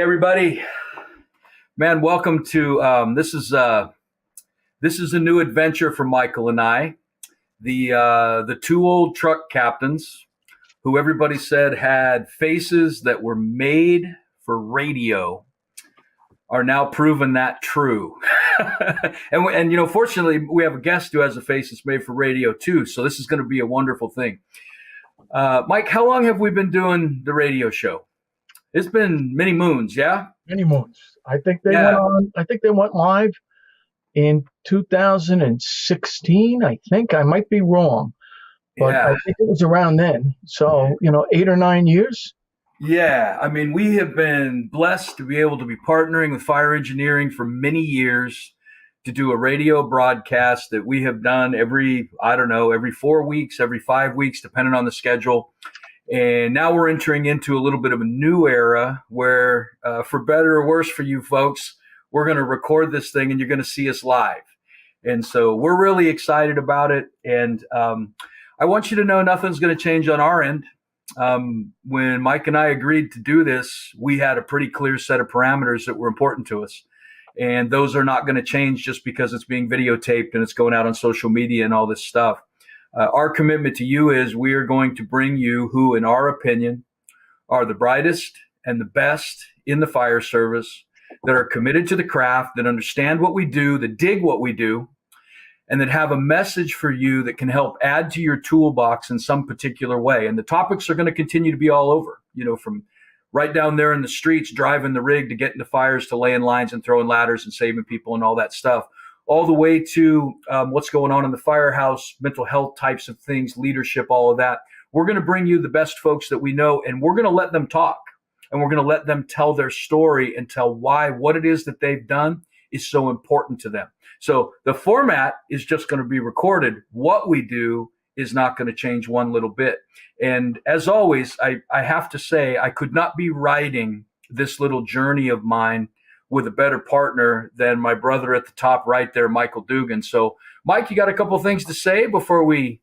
Everybody, man, welcome to this is a new adventure for Michael and I, the two old truck captains who everybody said had faces that were made for radio are now proven that true. and fortunately, we have a guest who has a face that's made for radio too. So this is going to be a wonderful thing. Mike, how long have we been doing the radio show? It's been many moons, yeah? Many moons. I think they went on. I think they went live in 2016. I think I might be wrong, but I think it was around then. So 8 or 9 years. Yeah, I mean, we have been blessed to be able to be partnering with Fire Engineering for many years to do a radio broadcast that we have done every 4 weeks, every 5 weeks, depending on the schedule. And now we're entering into a little bit of a new era where, for better or worse for you folks, we're going to record this thing and you're going to see us live. And so we're really excited about it. And I want you to know nothing's going to change on our end. When Mike and I agreed to do this, we had a pretty clear set of parameters that were important to us. And those are not going to change just because it's being videotaped and it's going out on social media and all this stuff. Our commitment to you is we are going to bring you who, in our opinion, are the brightest and the best in the fire service, that are committed to the craft, that understand what we do, that dig what we do, and that have a message for you that can help add to your toolbox in some particular way. And the topics are going to continue to be all over, from right down there in the streets, driving the rig to getting to fires, to laying lines and throwing ladders and saving people and all that stuff, all the way to what's going on in the firehouse, mental health types of things, leadership, all of that. We're going to bring you the best folks that we know, and we're going to let them talk, and we're going to let them tell their story and tell why what it is that they've done is so important to them. So the format is just going to be recorded. What we do is not going to change one little bit. And as always, I have to say, I could not be riding this little journey of mine with a better partner than my brother at the top right there, Michael Dugan. So, Mike, you got a couple of things to say before we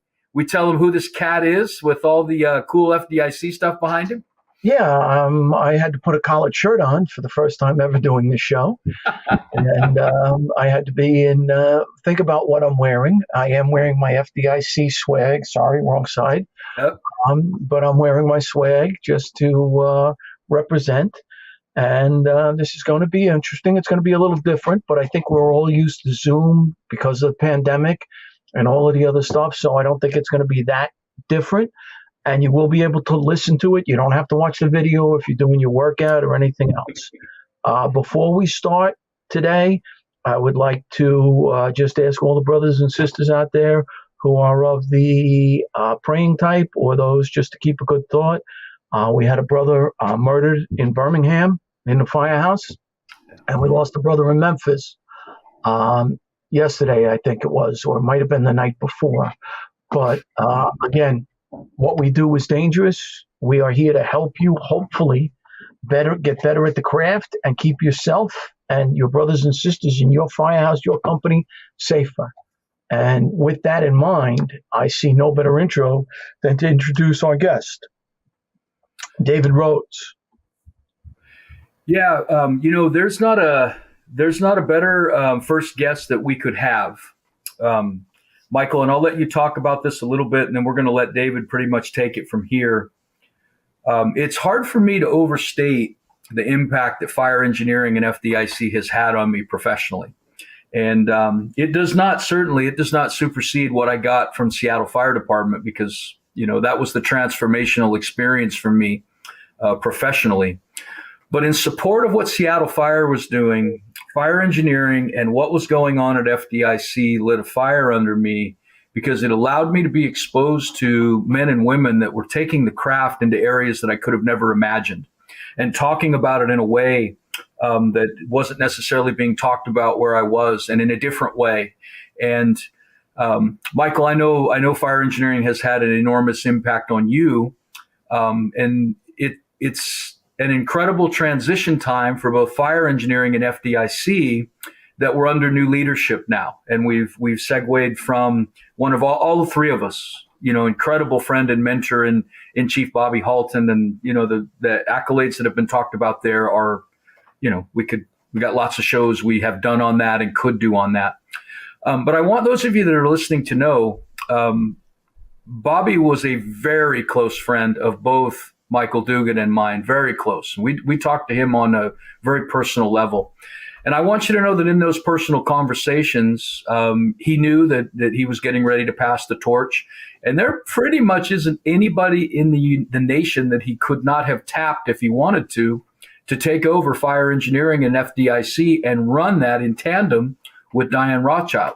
tell him who this cat is with all the cool FDIC stuff behind him? Yeah, I had to put a collared shirt on for the first time ever doing this show. And I had to think about what I'm wearing. I am wearing my FDIC swag. Sorry, wrong side. Yep. But I'm wearing my swag just to represent. And this is going to be interesting. It's going to be a little different, but I think we're all used to Zoom because of the pandemic and all of the other stuff. So I don't think it's going to be that different. And you will be able to listen to it. You don't have to watch the video if you're doing your workout or anything else. Before we start today, I would like to just ask all the brothers and sisters out there who are of the praying type, or those just to keep a good thought. We had a brother murdered in Birmingham in the firehouse, and we lost a brother in Memphis yesterday, I think it was, or it might have been the night before. But again, what we do is dangerous. We are here to help you, hopefully, get better at the craft and keep yourself and your brothers and sisters in your firehouse, your company, safer. And with that in mind, I see no better intro than to introduce our guest, David Rhodes. Yeah, there's not a better first guest that we could have, Michael. And I'll let you talk about this a little bit, and then we're going to let David pretty much take it from here. It's hard for me to overstate the impact that fire engineering and FDIC has had on me professionally, and it does not supersede what I got from Seattle Fire Department, because that was the transformational experience for me professionally. But in support of what Seattle Fire was doing, fire engineering and what was going on at FDIC lit a fire under me, because it allowed me to be exposed to men and women that were taking the craft into areas that I could have never imagined, and talking about it in a way that wasn't necessarily being talked about where I was, and in a different way. And Michael, I know fire engineering has had an enormous impact on you, and it's an incredible transition time for both fire engineering and FDIC that we're under new leadership now. And we've segued from one of all the three of us, incredible friend and mentor in Chief Bobby Halton. And, the accolades that have been talked about there are we got lots of shows we have done on that and could do on that. But I want those of you that are listening to know, Bobby was a very close friend of both Michael Dugan and mine, very close. We talked to him on a very personal level. And I want you to know that in those personal conversations, he knew that he was getting ready to pass the torch. And there pretty much isn't anybody in the nation that he could not have tapped if he wanted to take over fire engineering and FDIC and run that in tandem with Diane Rothschild.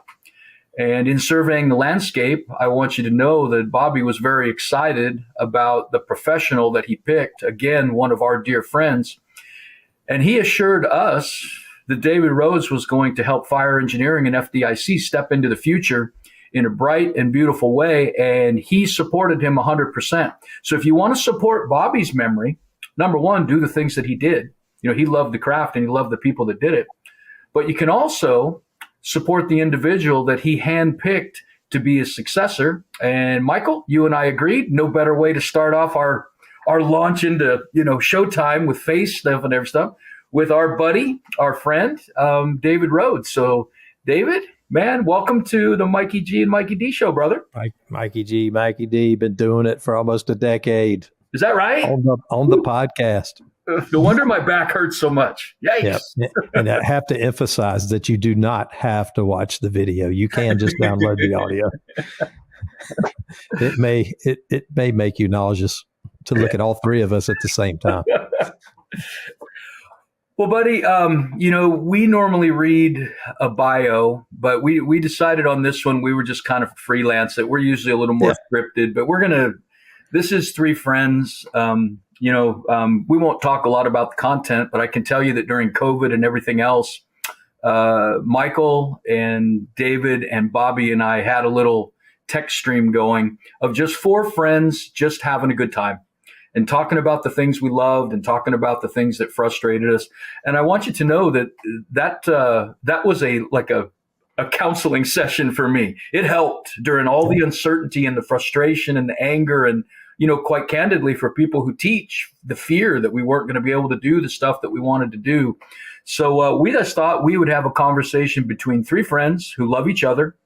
And in surveying the landscape, I want you to know that Bobby was very excited about the professional that he picked, again, one of our dear friends. And he assured us that David Rhodes was going to help fire engineering and FDIC step into the future in a bright and beautiful way. And he supported him 100%. So if you want to support Bobby's memory, number one, do the things that he did. He loved the craft and he loved the people that did it. But you can also support the individual that he handpicked to be his successor. And Michael, you and I agreed, no better way to start off our launch into, showtime with face stuff and every stuff with our buddy, our friend, David Rhodes. So David, man, welcome to the Mikey G and Mikey D show, brother. Mikey G, Mikey D, been doing it for almost a decade. Is that right? On the podcast. No wonder my back hurts so much. Yikes. Yep. And I have to emphasize that you do not have to watch the video. You can just download the audio. It may make you nauseous to look at all three of us at the same time. Well, buddy, we normally read a bio, but we decided on this one, we were just kind of freelance. That we're usually a little more scripted, but this is three friends. We won't talk a lot about the content, but I can tell you that during COVID and everything else, Michael and David and Bobby and I had a little text stream going of just four friends just having a good time and talking about the things we loved and talking about the things that frustrated us. And I want you to know that was a counseling session for me. It helped during all the uncertainty and the frustration and the anger and, quite candidly, for people who teach, the fear that we weren't going to be able to do the stuff that we wanted to do. So we just thought we would have a conversation between three friends who love each other,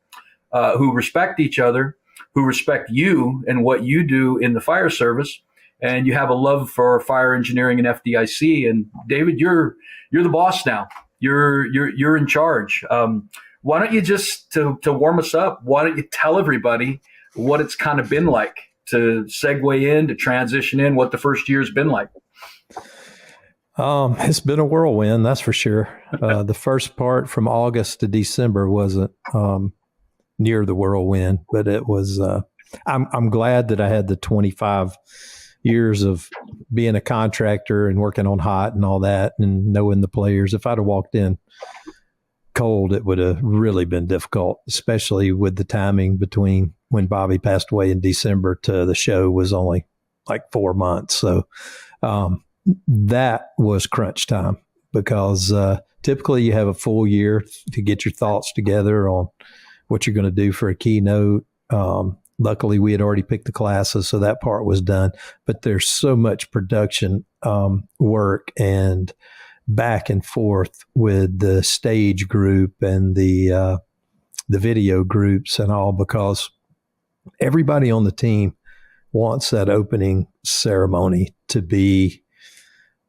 who respect each other, who respect you and what you do in the fire service, and you have a love for fire engineering and FDIC. And David, you're the boss now. You're in charge. Why don't you just to warm us up? Why don't you tell everybody what it's kind of been like to segue in, to transition in, what the first year's been like? It's been a whirlwind, that's for sure. The first part from August to December wasn't near the whirlwind, but it was. I'm glad that I had the 25 years of being a contractor and working on hot and all that, and knowing the players. If I'd have walked in cold, it would have really been difficult, especially with the timing between when Bobby passed away in December to the show was only like 4 months. So that was crunch time, because typically you have a full year to get your thoughts together on what you're going to do for a keynote. Luckily, we had already picked the classes, so that part was done. But there's so much production work and back and forth with the stage group and the video groups and all, because everybody on the team wants that opening ceremony to be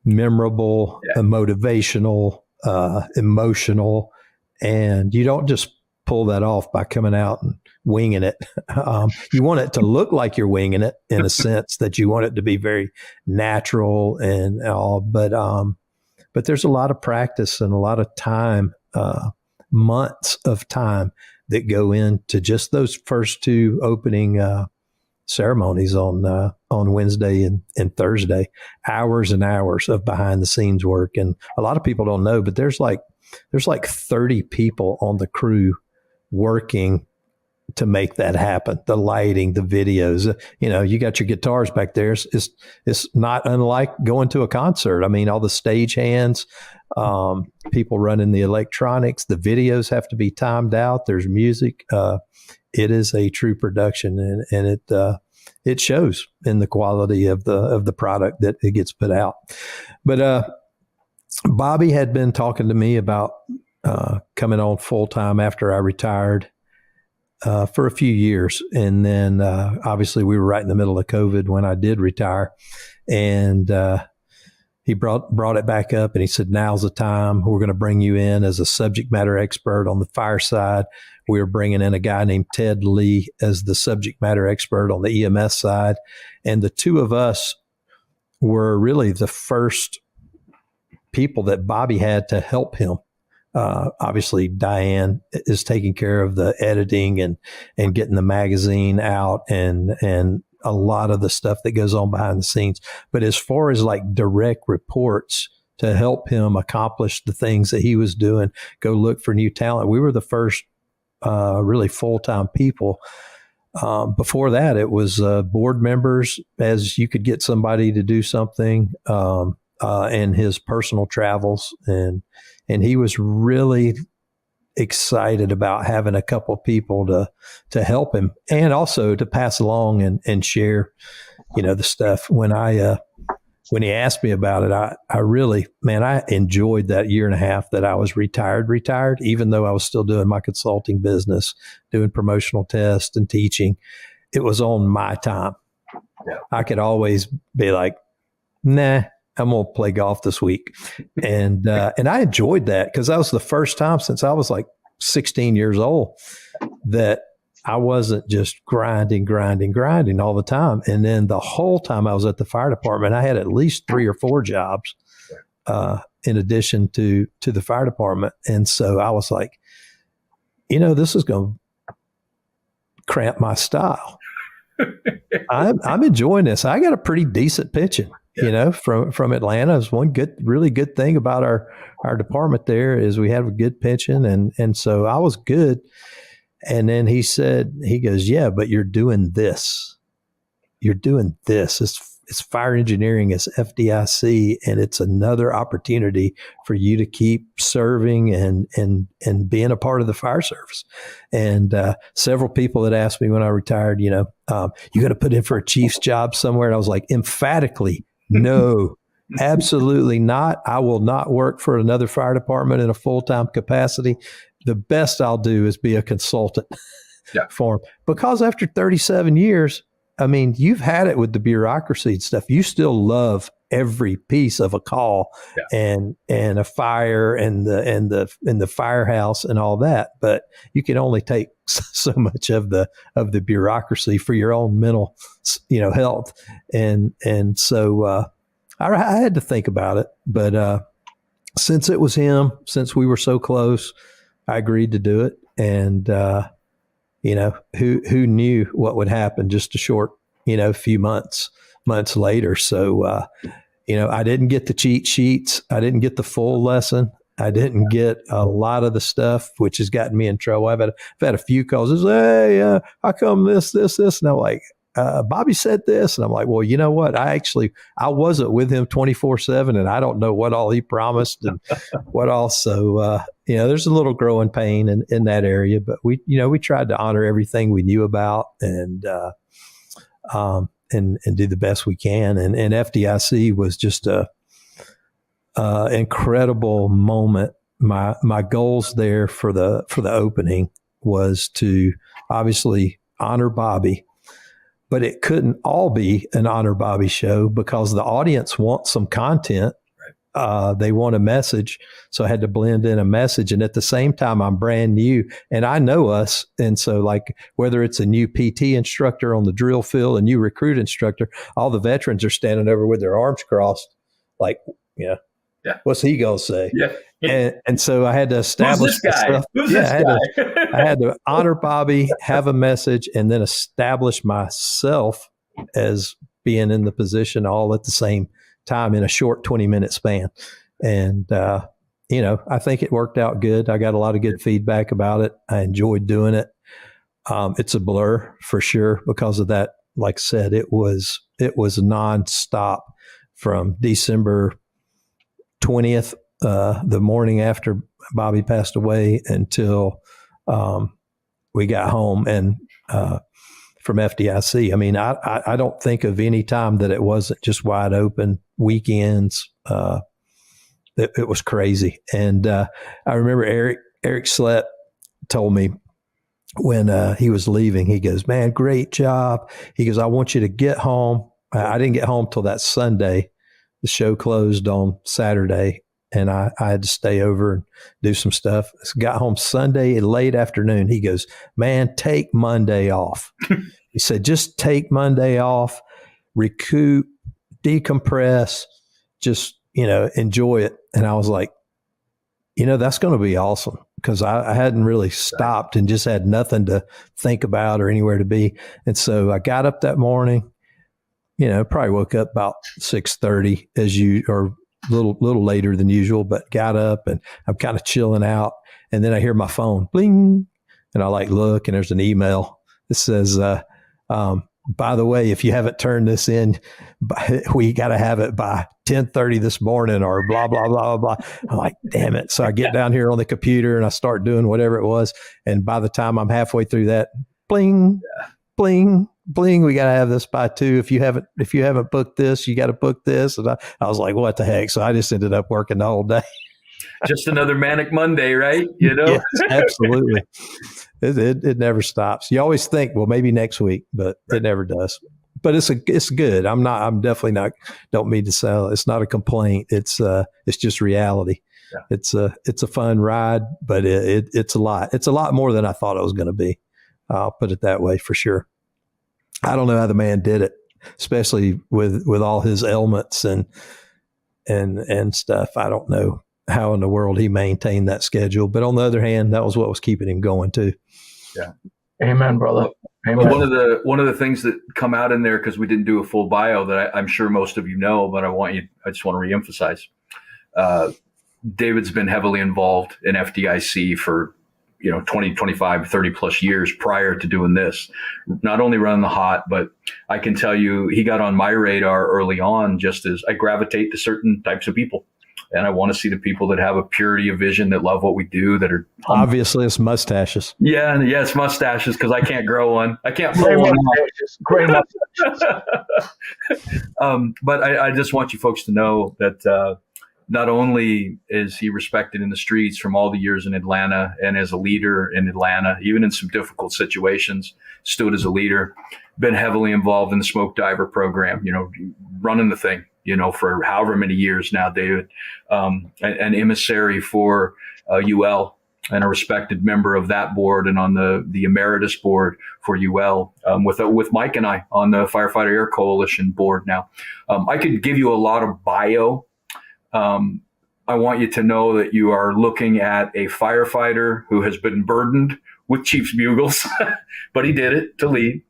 memorable, motivational, emotional, and you don't just pull that off by coming out and winging it. You want it to look like you're winging it in a sense that you want it to be very natural and all, but there's a lot of practice and a lot of time, months of time that go into just those first two opening ceremonies on Wednesday and Thursday. Hours and hours of behind the scenes work, and a lot of people don't know, but there's like 30 people on the crew working to make that happen. The lighting, the videos, you got your guitars back there. It's not unlike going to a concert. I mean, all the stage hands, people running the electronics, the videos have to be timed out. There's music. It is a true production, and it shows in the quality of the product that it gets put out. But Bobby had been talking to me about coming on full time after I retired for a few years. And then obviously we were right in the middle of COVID when I did retire. And he brought it back up and he said, now's the time. We're going to bring you in as a subject matter expert on the fire side. We were bringing in a guy named Ted Lee as the subject matter expert on the EMS side. And the two of us were really the first people that Bobby had to help him. Obviously, Diane is taking care of the editing and getting the magazine out and a lot of the stuff that goes on behind the scenes. But as far as like direct reports to help him accomplish the things that he was doing, go look for new talent, we were the first really full-time people. Before that, it was board members, as you could get somebody to do something, and his personal travels. And he was really excited about having a couple of people to help him and also to pass along and share, the stuff. When he asked me about it, I really, I enjoyed that year and a half that I was retired, even though I was still doing my consulting business, doing promotional tests and teaching. It was on my time. Yeah. I could always be like, nah, I'm going to play golf this week. And I enjoyed that because that was the first time since I was like 16 years old that I wasn't just grinding all the time. And then the whole time I was at the fire department, I had at least 3 or 4 jobs in addition to the fire department. And so I was like, this is going to cramp my style. I'm enjoying this. I got a pretty decent pitching. From Atlanta. Is one really good thing about our department there is we have a good pitching. And so I was good. And then he goes, yeah, but you're doing this. It's fire engineering, it's FDIC, and it's another opportunity for you to keep serving and being a part of the fire service. And several people that asked me when I retired, you going to put in for a chief's job somewhere? And I was like, emphatically, no, absolutely not. I will not work for another fire department in a full-time capacity. The best I'll do is be a consultant for them. Because after 37 years, you've had it with the bureaucracy and stuff. You still love every piece of a call and a fire and the firehouse and all that. But you can only take so much of the bureaucracy for your own mental, health. And so I had to think about it. But since it was him, since we were so close, I agreed to do it. And who knew what would happen just a short, few months later. So, I didn't get the cheat sheets. I didn't get the full lesson. I didn't get a lot of the stuff, which has gotten me in trouble. I've had a few calls. Hey, how come this? And I'm like, Bobby said this. And I'm like, well, you know what? I wasn't with him 24/7 and I don't know what all he promised and what all. So, there's a little growing pain in that area, but we tried to honor everything we knew about and do the best we can. And FDIC was just a incredible moment. My goals there for the opening was to obviously honor Bobby, but it couldn't all be an honor Bobby show because the audience wants some content. They want a message. So I had to blend in a message. And at the same time, I'm brand new and I know us. And so like whether it's a new PT instructor on the drill field, a new recruit instructor, all the veterans are standing over with their arms crossed. Like, what's he going to say? Yeah. And so I had to establish Who's this guy? Who's this guy? I had to honor Bobby, have a message, and then establish myself as being in the position all at the same time in a short 20-minute span. And, I think it worked out good. I got a lot of good feedback about it. I enjoyed doing it. It's a blur for sure because of that. Like I said, it was nonstop from December 20th, the morning after Bobby passed away until we got home and from FDIC. I don't think of any time that it wasn't just wide open weekends. it was crazy. And I remember Eric Slett told me when he was leaving, he goes, man, great job. He goes, I want you to get home. I didn't get home till that Sunday. The show closed on Saturday, and I had to stay over and do some stuff. Got home Sunday late afternoon. He goes, man, take Monday off. He said, just take Monday off, recoup, decompress, just, enjoy it. And I was like, that's going to be awesome, because I hadn't really stopped and just had nothing to think about or anywhere to be. And so I got up that morning, probably woke up about 6:30 or a little later than usual, but got up and I'm kind of chilling out. And then I hear my phone bling, and I look, and there's an email that says, by the way, if you haven't turned this in, we got to have it by 10:30 this morning, or blah, blah, blah, blah. I'm like, damn it. So I get down here on the computer and I start doing whatever it was. And by the time I'm halfway through that, bling, bling, bling, we got to have this by 2. If you haven't booked this, you got to book this. And I was like, what the heck? So I just ended up working the whole day. Just another manic Monday, right? Yes, absolutely. It never stops. You always think, well, maybe next week, but it never does. But it's good. I'm definitely not, don't mean to sell. It's not a complaint. It's just reality. Yeah. It's a fun ride, but it's a lot. It's a lot more than I thought it was going to be. I'll put it that way for sure. I don't know how the man did it, especially with all his ailments and stuff. I don't know how in the world he maintained that schedule. But on the other hand, that was what was keeping him going too. Yeah. Amen, brother. Amen. One of the things that come out in there, because we didn't do a full bio that I'm sure most of you know, but I just want to reemphasize. David's been heavily involved in FDIC for 20, 25, 30 plus years prior to doing this. Not only running the hot, but I can tell you he got on my radar early on, just as I gravitate to certain types of people. And I want to see the people that have a purity of vision, that love what we do, that are obviously it's mustaches. Yeah, it's mustaches, because I can't grow one. I can't pull one off. Gray mustaches. But I just want you folks to know that not only is he respected in the streets from all the years in Atlanta, and as a leader in Atlanta, even in some difficult situations, stood as a leader, been heavily involved in the smoke diver program, running the thing. For however many years now, David, an emissary for UL, and a respected member of that board, and on the emeritus board for UL, with Mike and I on the Firefighter Air Coalition board now. I could give you a lot of bio. I want you to know that you are looking at a firefighter who has been burdened with Chief's bugles, but he did it to lead.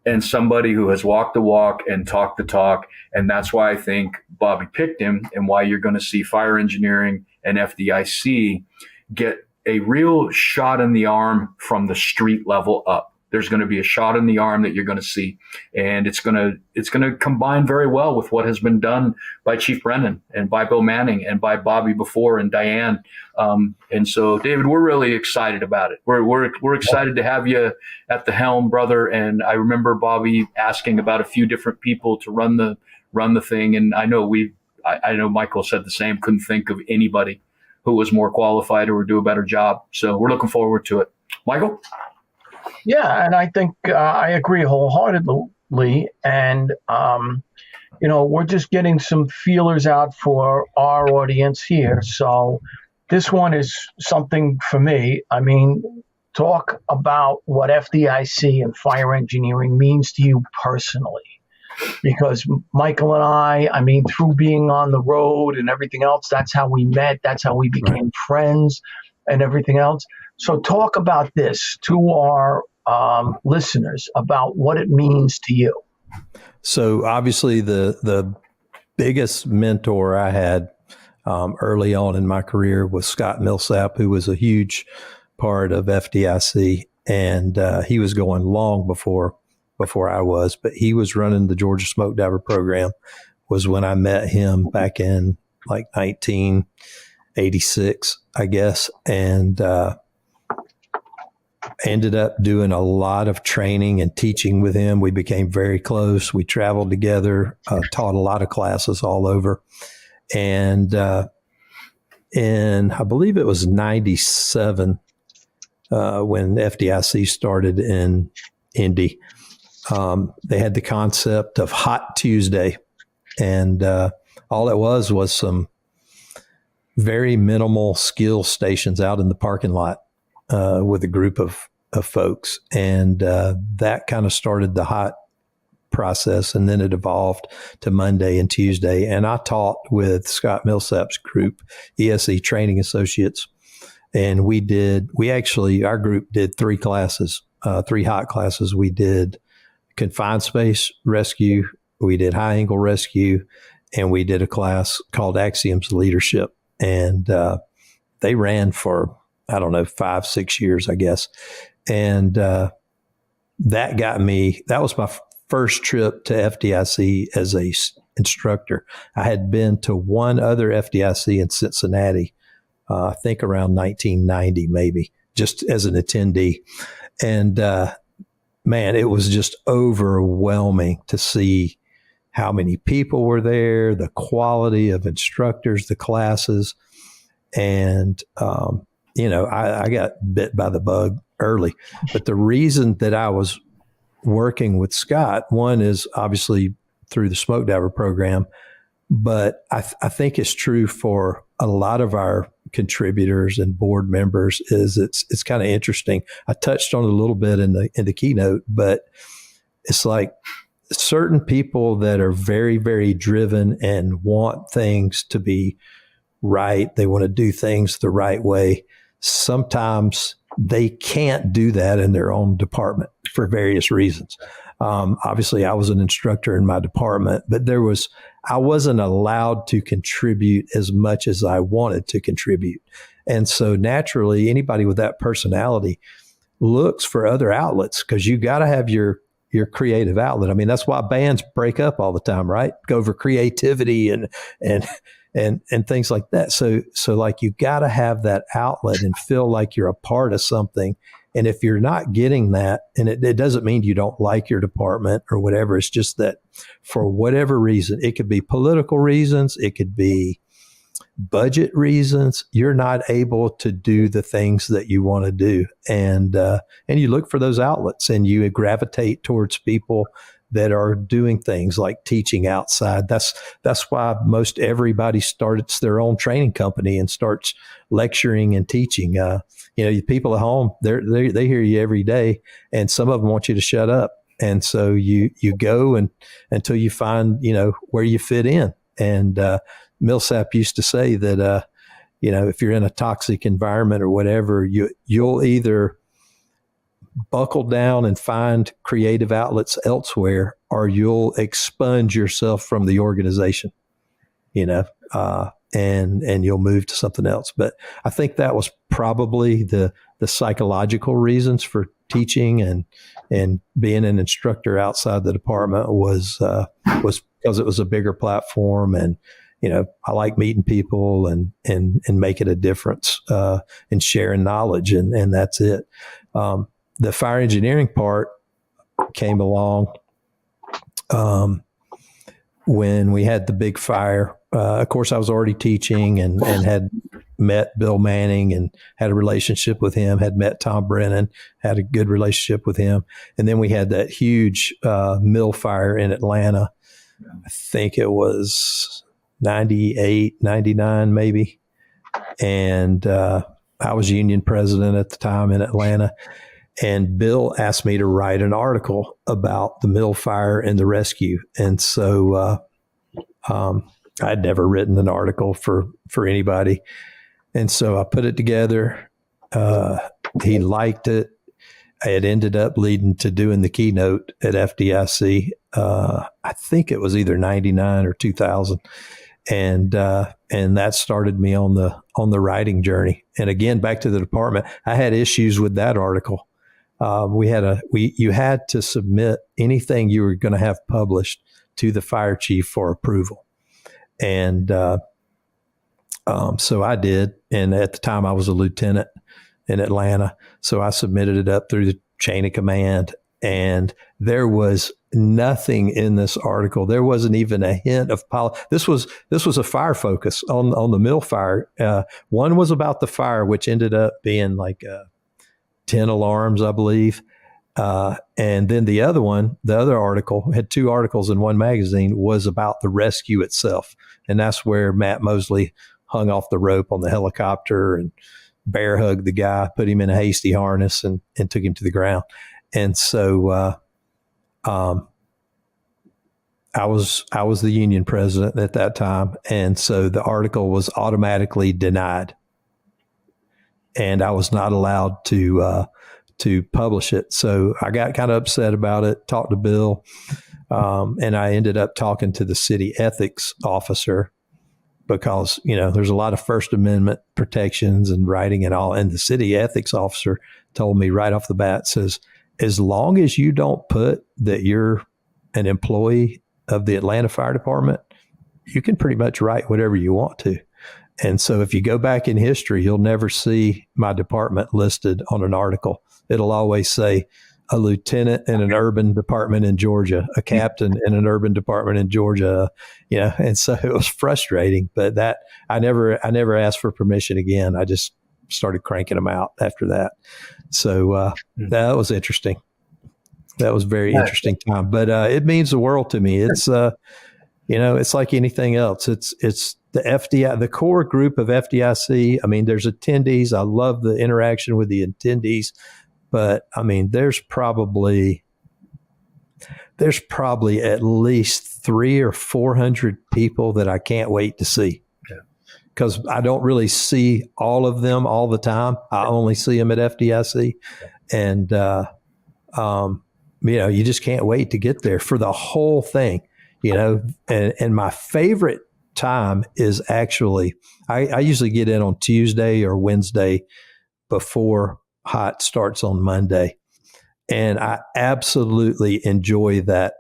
And somebody who has walked the walk and talked the talk. And that's why I think Bobby picked him, and why you're going to see fire engineering and FDIC get a real shot in the arm from the street level up. There's going to be a shot in the arm that you're going to see. And it's going to combine very well with what has been done by Chief Brennan and by Bill Manning and by Bobby before, and Diane. And so, David, we're really excited about it. We're excited to have you at the helm, brother. And I remember Bobby asking about a few different people to run the thing. And I know Michael said the same. Couldn't think of anybody who was more qualified or would do a better job. So we're looking forward to it. Michael? Yeah, and I think I agree wholeheartedly. And, we're just getting some feelers out for our audience here. So this one is something for me. I mean, talk about what FDIC and fire engineering means to you personally. Because Michael and I mean, through being on the road and everything else, that's how we met. That's how we became friends and everything else. So talk about this to our listeners about what it means to you. So obviously the biggest mentor I had early on in my career was Scott Millsap, who was a huge part of FDIC. And he was going long before I was, but he was running the Georgia Smoke Diver program, was when I met him back in 1986, I guess. And ended up doing a lot of training and teaching with him. We became very close. We traveled together, taught a lot of classes all over. And in, I believe it was 97, when FDIC started in Indy. They had the concept of Hot Tuesday, and all it was some very minimal skill stations out in the parking lot with a group of folks. And that kind of started the hot process. And then it evolved to Monday and Tuesday. And I taught with Scott Millsap's group, ESE Training Associates. And our group did 3 classes, 3 hot classes. We did confined space rescue, we did high angle rescue, and we did a class called Axioms Leadership. And they ran for, 5-6 years, I guess. And that was my first trip to FDIC as a instructor. I had been to one other FDIC in Cincinnati, I think around 1990, maybe, just as an attendee. And man, it was just overwhelming to see how many people were there, the quality of instructors, the classes. And, I got bit by the bug early. But the reason that I was working with Scott, one is obviously through the smoke diver program, but I think it's true for a lot of our contributors and board members. Is it's kind of interesting. I touched on it a little bit in the keynote, but it's like certain people that are very, very driven and want things to be right. They want to do things the right way. Sometimes they can't do that in their own department for various reasons. Obviously, I was an instructor in my department, but I wasn't allowed to contribute as much as I wanted to contribute. And so naturally, anybody with that personality looks for other outlets, because you got to have your creative outlet. I mean, that's why bands break up all the time, right? Go over creativity and things like that. So like you got to have that outlet and feel like you're a part of something. And if you're not getting that, and it doesn't mean you don't like your department or whatever, it's just that for whatever reason, it could be political reasons, it could be budget reasons, you're not able to do the things that you want to do. And you look for those outlets and you gravitate towards people that are doing things like teaching outside. That's why most everybody starts their own training company and starts lecturing and teaching. People at home, they hear you every day, and some of them want you to shut up. And so you go and until you find, where you fit in. And Millsap used to say that, if you're in a toxic environment or whatever, you'll either buckle down and find creative outlets elsewhere, or you'll expunge yourself from the organization, and you'll move to something else. But I think that was probably the psychological reasons for teaching and being an instructor outside the department was because it was a bigger platform, and I like meeting people and making a difference and sharing knowledge, and that's it. The fire engineering part came along when we had the big fire. Of course, I was already teaching and had met Bill Manning and had a relationship with him, had met Tom Brennan, had a good relationship with him. And then we had that huge mill fire in Atlanta. I think it was 98, 99 maybe. And I was union president at the time in Atlanta. And Bill asked me to write an article about the mill fire and the rescue. And so I'd never written an article for anybody. And so I put it together. He liked it. It ended up leading to doing the keynote at FDIC. I think it was either 99 or 2000. And that started me on the writing journey. And again, back to the department, I had issues with that article. You had to submit anything you were going to have published to the fire chief for approval. And so I did. And at the time I was a lieutenant in Atlanta. So I submitted it up through the chain of command. And there was nothing in this article. There wasn't even a hint of This was a fire focus on the mill fire. One was about the fire, which ended up being like 10 alarms, I believe. And then the other article, had 2 articles in one magazine, was about the rescue itself. And that's where Matt Mosley hung off the rope on the helicopter and bear hugged the guy, put him in a hasty harness and took him to the ground. And so, I was the union president at that time. And so the article was automatically denied, and I was not allowed to publish it. So I got kind of upset about it, talked to Bill, and I ended up talking to the city ethics officer because, there's a lot of First Amendment protections and writing and all. And the city ethics officer told me right off the bat, says, as long as you don't put that you're an employee of the Atlanta Fire Department, you can pretty much write whatever you want to. And so if you go back in history, you'll never see my department listed on an article. It'll always say a lieutenant in an urban department in Georgia, a captain in an urban department in Georgia. And so it was frustrating, but that I never asked for permission again. I just started cranking them out after that. So that was interesting. That was a very interesting time, but it means the world to me. It's it's like anything else. It's the FDIC, the core group of FDIC. I mean, there's attendees. I love the interaction with the attendees, but I mean, there's probably at least 300 or 400 people that I can't wait to see, because I don't really see all of them all the time. I only see them at FDIC, and you just can't wait to get there for the whole thing. And my favorite time is actually, I usually get in on Tuesday or Wednesday before HOT starts on Monday. And I absolutely enjoy that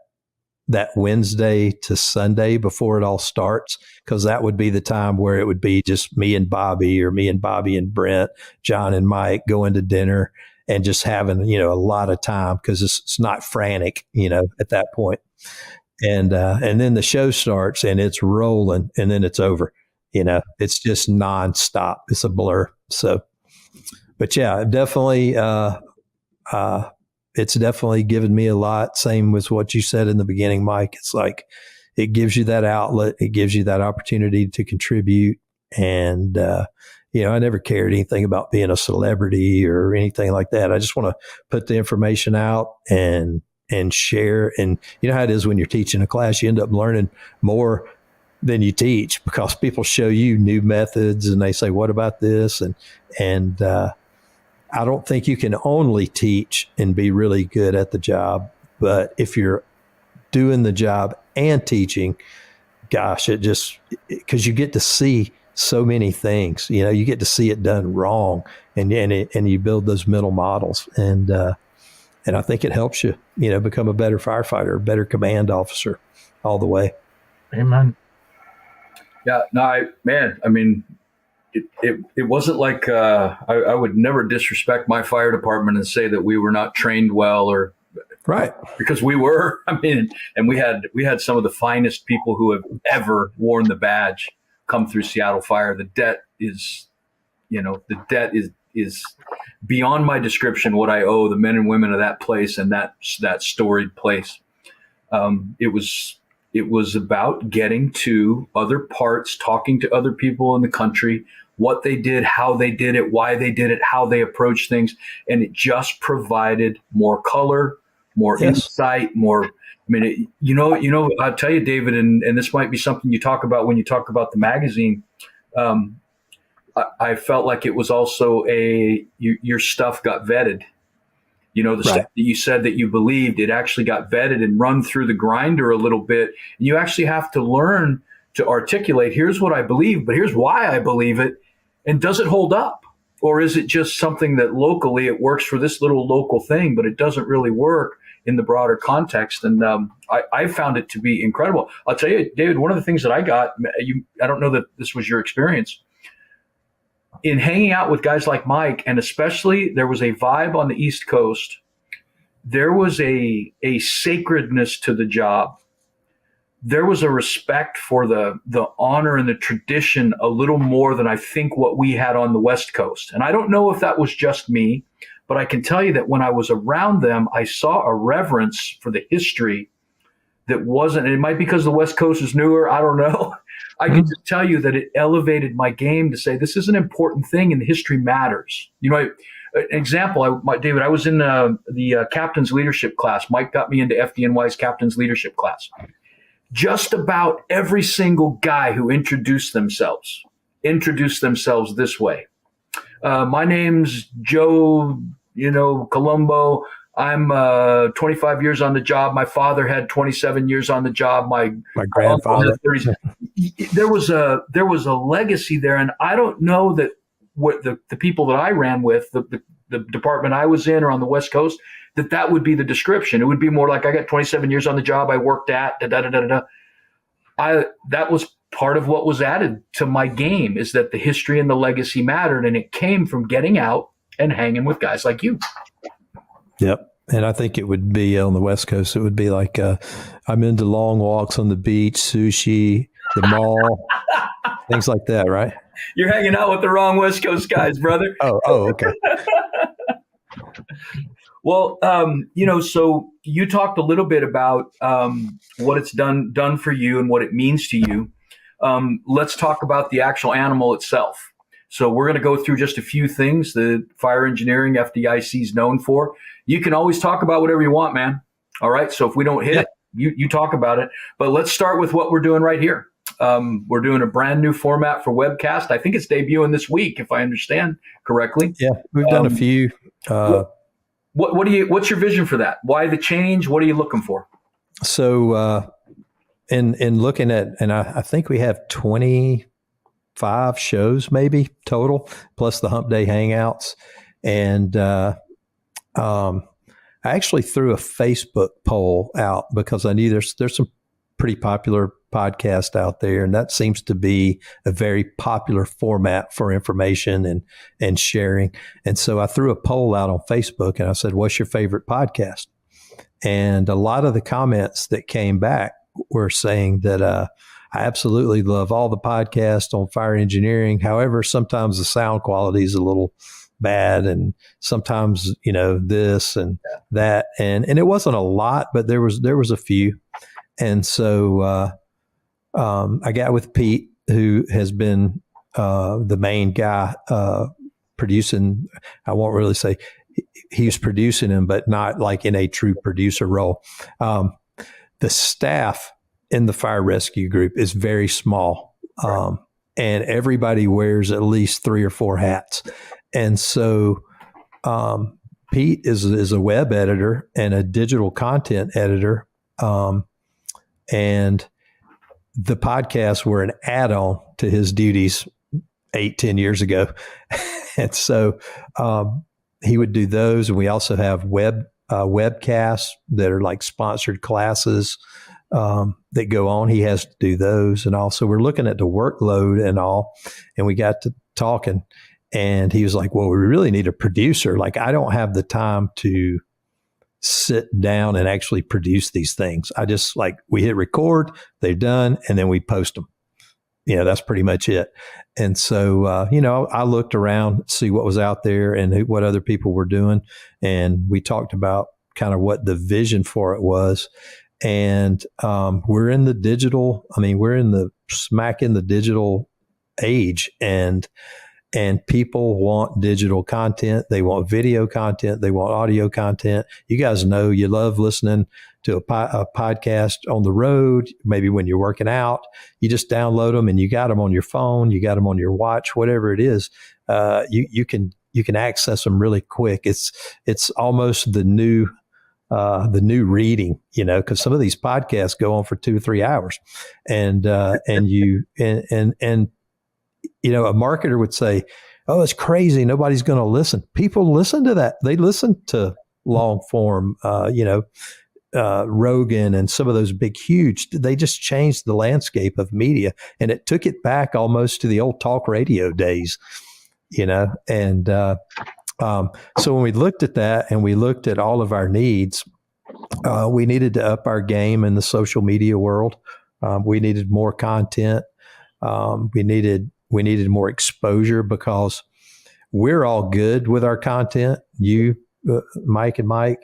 Wednesday to Sunday before it all starts, because that would be the time where it would be just me and Bobby, or me and Bobby and Brent, John and Mike going to dinner and just having, a lot of time, because it's not frantic, at that point. And then the show starts and it's rolling, and then it's over. It's just nonstop. It's a blur. So, but yeah, definitely, it's definitely given me a lot. Same with what you said in the beginning, Mike. It's like, it gives you that outlet. It gives you that opportunity to contribute. And, I never cared anything about being a celebrity or anything like that. I just want to put the information out and share. And you know how it is when you're teaching a class, you end up learning more than you teach, because people show you new methods and they say, what about this? And I don't think you can only teach and be really good at the job, but if you're doing the job and teaching, gosh, because you get to see so many things, you get to see it done wrong, and you build those mental models, and I think it helps you, become a better firefighter, a better command officer, all the way. Amen. Yeah, no, I mean, it wasn't like I would never disrespect my fire department and say that we were not trained well, or right, because we were. I mean, and we had some of the finest people who have ever worn the badge come through Seattle Fire. The debt is beyond my description what I owe the men and women of that place and that storied place. It was about getting to other parts, talking to other people in the country, what they did, how they did it, why they did it, how they approached things. And it just provided more color, more insight, more. I mean, I'll tell you, David, and this might be something you talk about when you talk about the magazine. I felt like it was also your stuff got vetted. Stuff that you said that you believed, it actually got vetted and run through the grinder a little bit. And you actually have to learn to articulate, here's what I believe, but here's why I believe it. And does it hold up? Or is it just something that locally it works for this little local thing, but it doesn't really work in the broader context? And I found it to be incredible. I'll tell you, David, one of the things that I got, I don't know that this was your experience, in hanging out with guys like Mike, and especially there was a vibe on the East Coast there was a sacredness to the job. There was a respect for the honor and the tradition a little more than I think what we had on the West Coast. And I don't know if that was just me, but I can tell you that when I was around them, I saw a reverence for the history that wasn't, and it might be because the West Coast is newer, I don't know. I can just tell you that it elevated my game to say, this is an important thing and history matters. You know, an example, David, I was in the captain's leadership class. Mike got me into FDNY's captain's leadership class. Just about every single guy who introduced themselves this way. My name's Joe, Colombo. I'm 25 years on the job. My father had 27 years on the job. My grandfather. There was a legacy there, and I don't know that what the people that I ran with, the department I was in or on the West Coast, that would be the description. It would be more like, I got 27 years on the job. I worked at that was part of what was added to my game, is that the history and the legacy mattered, and it came from getting out and hanging with guys like you. Yep. And I think it would be on the West Coast. It would be like, I'm into long walks on the beach, sushi, the mall, things like that, right? You're hanging out with the wrong West Coast guys, brother. Oh, okay. Well, so you talked a little bit about what it's done for you and what it means to you. Let's talk about the actual animal itself. So we're going to go through just a few things that fire engineering FDIC is known for. You can always talk about whatever you want, man. All right. So if we don't hit it, you talk about it. But let's start with what we're doing right here. We're doing a brand new format for webcast. I think it's debuting this week, if I understand correctly. Yeah, we've done a few. What's your vision for that? Why the change? What are you looking for? So in looking at, and I think we have 25 shows maybe total, plus the Hump Day Hangouts. And I actually threw a Facebook poll out because I knew there's some pretty popular podcasts out there, and that seems to be a very popular format for information and sharing. And so I threw a poll out on Facebook, and I said, what's your favorite podcast? And a lot of the comments that came back were saying that I absolutely love all the podcasts on fire engineering. However, sometimes the sound quality is a little bad, and sometimes this and that, and it wasn't a lot, but there was a few. And so I got with Pete, who has been the main guy producing. I won't really say he's producing him, but not like in a true producer role. The staff in the fire rescue group is very small, and everybody wears at least 3 or 4 hats. And so Pete is a web editor and a digital content editor. And the podcasts were an add-on to his duties 8-10 years ago. And so he would do those. And we also have webcasts that are like sponsored classes that go on. He has to do those. And also we're looking at the workload and all. And we got to talking, and he was like, well, we really need a producer. Like, I don't have the time to sit down and actually produce these things. I just we hit record, they're done, and then we post them. That's pretty much it. And so, I looked around, see what was out there and what other people were doing. And we talked about kind of what the vision for it was. And we're in the digital, we're in the smack in the digital age, and people want digital content. They want video content. They want audio content. You guys know you love listening to a podcast on the road. Maybe when you're working out, you just download them and you got them on your phone. You got them on your watch, whatever it is. You can access them really quick. It's almost the new reading, because some of these podcasts go on for 2 or 3 hours, and a marketer would say, oh, it's crazy, nobody's going to listen. People listen to that. They listen to long form, Rogan and some of those big, huge, they just changed the landscape of media, and it took it back almost to the old talk radio days, and So when we looked at that and we looked at all of our needs, we needed to up our game in the social media world. We needed more content. We needed more exposure because we're all good with our content. You, Mike and Mike,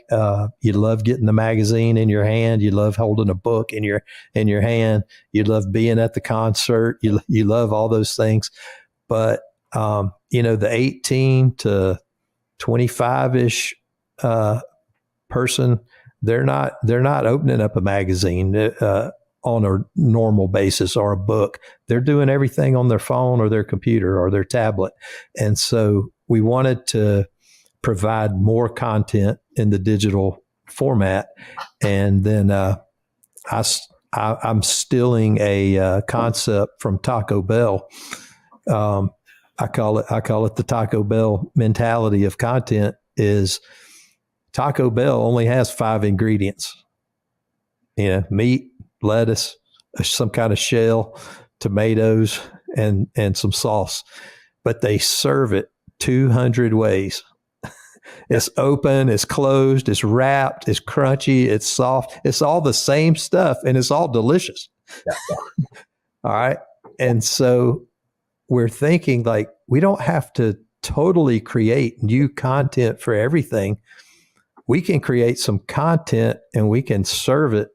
you love getting the magazine in your hand. You love holding a book in your hand. You love being at the concert. You love all those things. But the 18 to 25-ish person, they're not opening up a magazine on a normal basis or a book. They're doing everything on their phone or their computer or their tablet. And so we wanted to provide more content in the digital format. And then I'm stealing a concept from Taco Bell. I call it the Taco Bell mentality of content. Is Taco Bell only has 5 ingredients, meat, lettuce, some kind of shell, tomatoes, and some sauce, but they serve it 200 ways. It's open, it's closed, it's wrapped, it's crunchy, it's soft. It's all the same stuff, and it's all delicious. All right. And so we're thinking like, we don't have to totally create new content for everything. We can create some content and we can serve it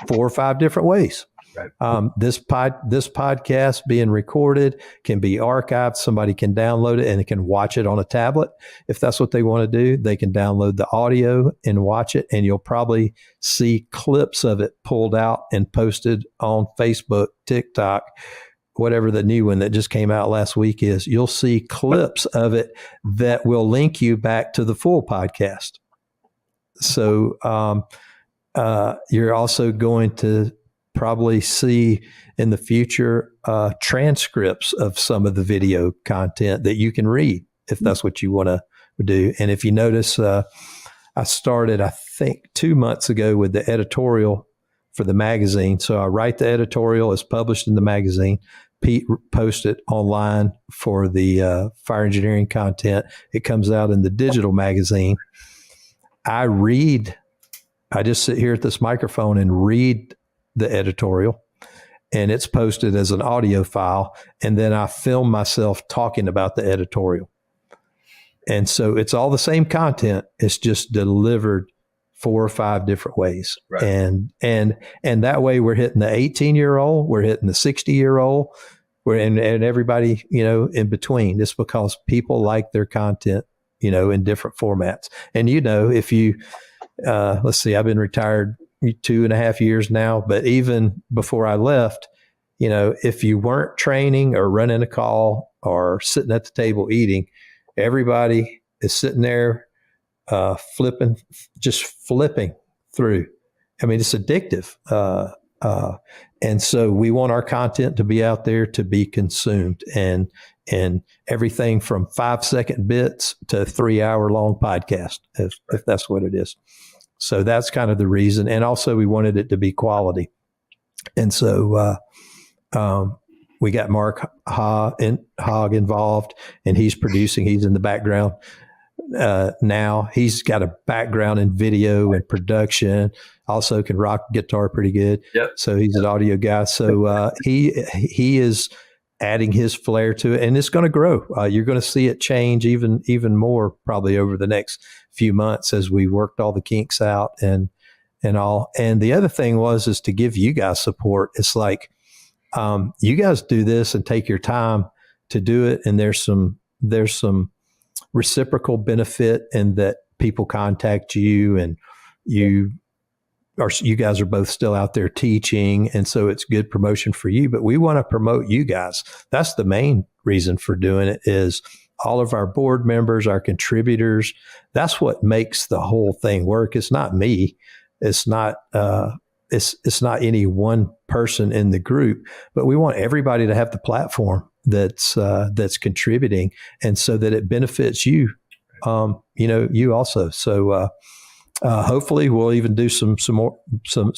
4 or 5 different ways. Right. This podcast being recorded can be archived. Somebody can download it and they can watch it on a tablet. If that's what they want to do, they can download the audio and watch it. And you'll probably see clips of it pulled out and posted on Facebook, TikTok, whatever the new one that just came out last week is. You'll see clips of it that will link you back to the full podcast. So you're also going to probably see in the future transcripts of some of the video content that you can read if that's what you want to do. And if you notice, I started, I think, 2 months ago with the editorial for the magazine. So I write the editorial, it's published in the magazine. Pete posts it online for the fire engineering content. It comes out in the digital magazine. I just sit here at this microphone and read the editorial, and it's posted as an audio file. And then I film myself talking about the editorial. And so it's all the same content. It's just delivered 4 or 5 different ways. Right. And that way we're hitting the 18-year-old, we're hitting the 60-year-old, and everybody, in between. It's because people like their content, in different formats. And, if you, let's see, I've been retired 2.5 years now, but even before I left, if you weren't training or running a call or sitting at the table eating, everybody is sitting there flipping through. I mean, it's addictive. And so we want our content to be out there to be consumed, and everything from 5-second bits to 3-hour long podcast, if that's what it is. So that's kind of the reason. And also we wanted it to be quality. And so we got Mark Hogg involved, and he's producing. He's in the background now. He's got a background in video and production. Also can rock guitar pretty good. Yep. So he's an audio guy. So he is adding his flair to it, and it's going to grow. You're going to see it change even more probably over the next few months as we worked all the kinks out and all. And the other thing is to give you guys support. It's like you guys do this and take your time to do it, and there's some reciprocal benefit in that people contact you, and you guys are both still out there teaching. And so it's good promotion for you, but we want to promote you guys. That's the main reason for doing it, is all of our board members, our contributors. That's what makes the whole thing work. It's not me. It's not, it's not any one person in the group, but we want everybody to have the platform that's contributing, and so that it benefits you, you also. So, hopefully we'll even do some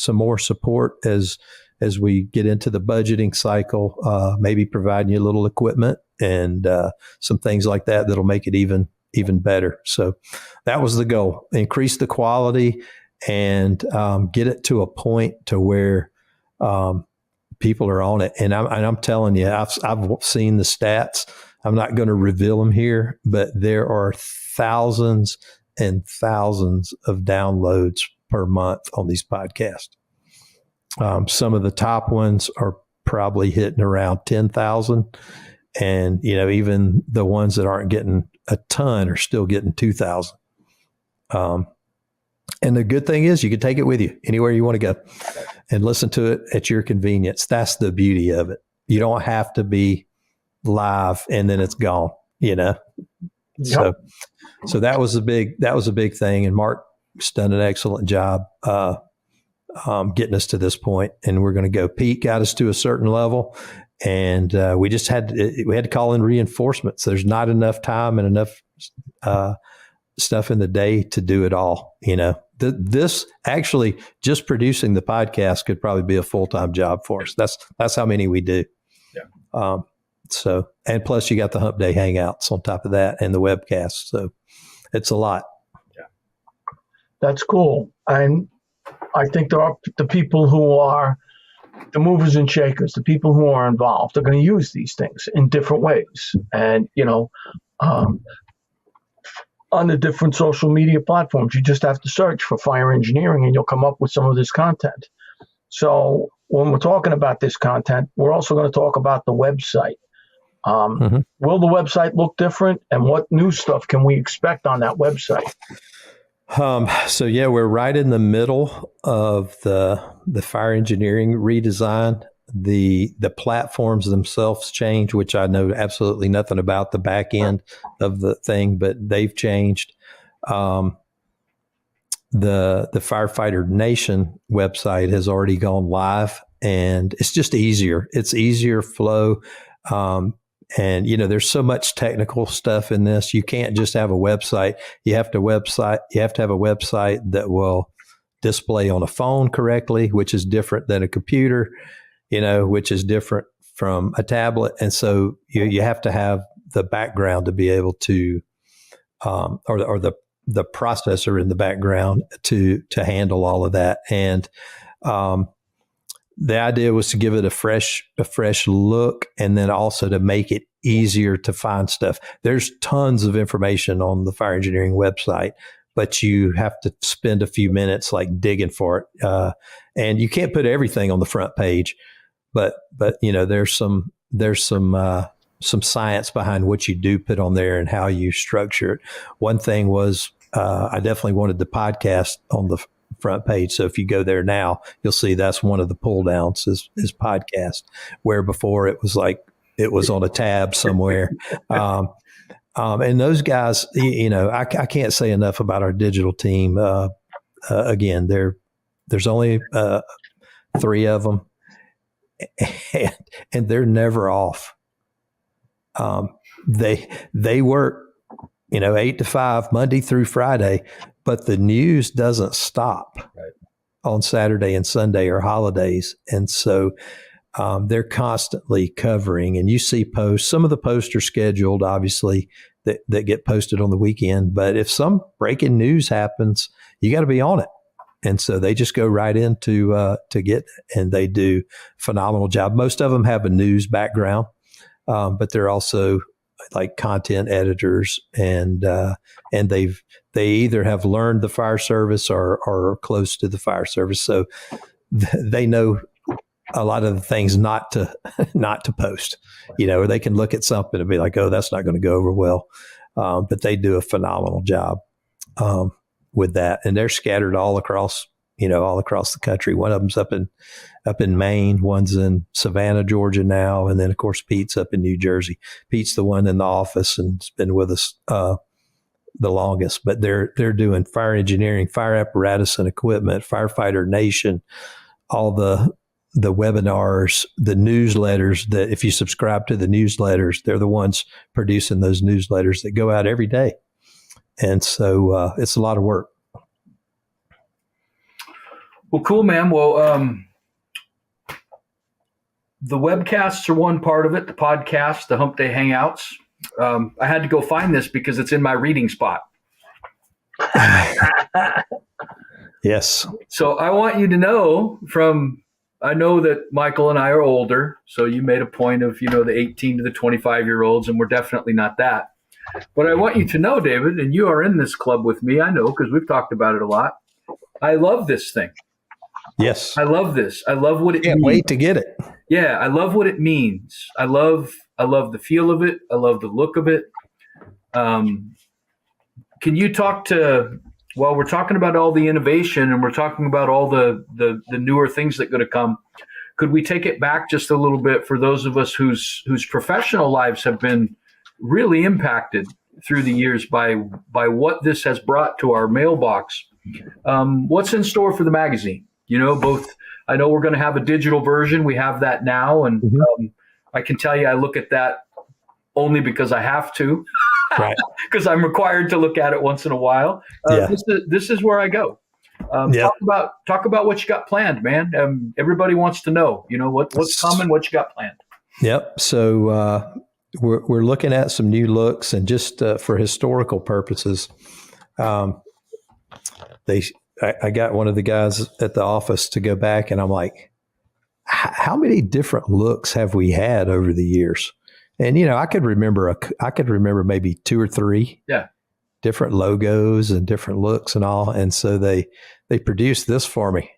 more support as we get into the budgeting cycle, maybe providing you a little equipment and some things like that that'll make it even even better. So that was the goal: increase the quality and get it to a point to where people are on it. And I'm telling you, I've seen the stats. I'm not going to reveal them here, but there are thousands and thousands of downloads per month on these podcasts. Some of the top ones are probably hitting around 10,000. And, even the ones that aren't getting a ton are still getting 2,000. And the good thing is you can take it with you anywhere you want to go and listen to it at your convenience. That's the beauty of it. You don't have to be live and then it's gone, Yep. So that was a big thing. And Mark's done an excellent job, getting us to this point, and we're going to go. Pete got us to a certain level, and we just had to call in reinforcements. There's not enough time and enough stuff in the day to do it all. This actually, just producing the podcast could probably be a full-time job for us. That's how many we do. Yeah. So, and plus you got the Hump Day Hangouts on top of that and the webcast. So it's a lot. Yeah. That's cool. And I think there are the people who are the movers and shakers, the people who are involved are going to use these things in different ways. And, on the different social media platforms, you just have to search for fire engineering and you'll come up with some of this content. So when we're talking about this content, we're also going to talk about the website. Will the website look different, and what new stuff can we expect on that website? We're right in the middle of the fire engineering redesign. The platforms themselves change, which I know absolutely nothing about the back end of the thing, but they've changed. The Firefighter Nation website has already gone live, and it's just easier. It's easier flow. And there's so much technical stuff in this. You can't just have a website. You have to have a website that will display on a phone correctly, which is different than a computer, which is different from a tablet. And so you have to have the background to be able to, or the processor in the background to handle all of that. And the idea was to give it a fresh look, and then also to make it easier to find stuff. There's tons of information on the fire engineering website, but you have to spend a few minutes like digging for it. And you can't put everything on the front page, but there's some science behind what you do put on there and how you structure it. One thing was, I definitely wanted the podcast on the front page. So if you go there now, you'll see that's one of the pull downs is podcast, where before it was like it was on a tab somewhere. And those guys, I can't say enough about our digital team. Again, there's only 3 of them, and they're never off. They work 8 to 5 Monday through Friday, but the news doesn't stop on Saturday and Sunday or holidays. And so they're constantly covering, and you see posts. Some of the posts are scheduled, obviously, that get posted on the weekend. But if some breaking news happens, you got to be on it. And so they just go right into to get, and they do a phenomenal job. Most of them have a news background, but they're also like content editors, and they either have learned the fire service or are close to the fire service, so they know a lot of the things not to post, or they can look at something and be like, oh, that's not going to go over well, but they do a phenomenal job with that, and they're scattered all across the country. One of them's up in Maine, one's in Savannah, Georgia now, and then of course Pete's up in New Jersey. Pete's the one in the office and has been with us the longest. But they're doing fire engineering, fire apparatus and equipment, Firefighter Nation, all the webinars, the newsletters. That if you subscribe to the newsletters, they're the ones producing those newsletters that go out every day, and so it's a lot of work. Well, cool, man. Well, the webcasts are one part of it, the podcast, the Hump Day Hangouts. I had to go find this because it's in my reading spot. Yes. So I want you to know I know that Michael and I are older, so you made a point of, the 18 to the 25-year-olds, and we're definitely not that. But I want you to know, David, and you are in this club with me, I know, because we've talked about it a lot. I love this thing. Yes. I love this. I love what it means. Can't wait to get it. Yeah, I love what it means. I love the feel of it. I love the look of it. Can you talk to, while we're talking about all the innovation and we're talking about all the newer things that are going to come, could we take it back just a little bit for those of us whose professional lives have been really impacted through the years by what this has brought to our mailbox? What's in store for the magazine? I know we're going to have a digital version. We have that now. And I can tell you, I look at that only because I have to, right? Because I'm required to look at it once in a while. This is where I go. Talk about what you got planned, man. Everybody wants to know, what's coming, what you got planned. Yep. So we're looking at some new looks, and just for historical purposes, I got one of the guys at the office to go back, and I'm like, how many different looks have we had over the years? And, I could remember maybe 2 or 3 different logos and different looks and all. And so they produced this for me.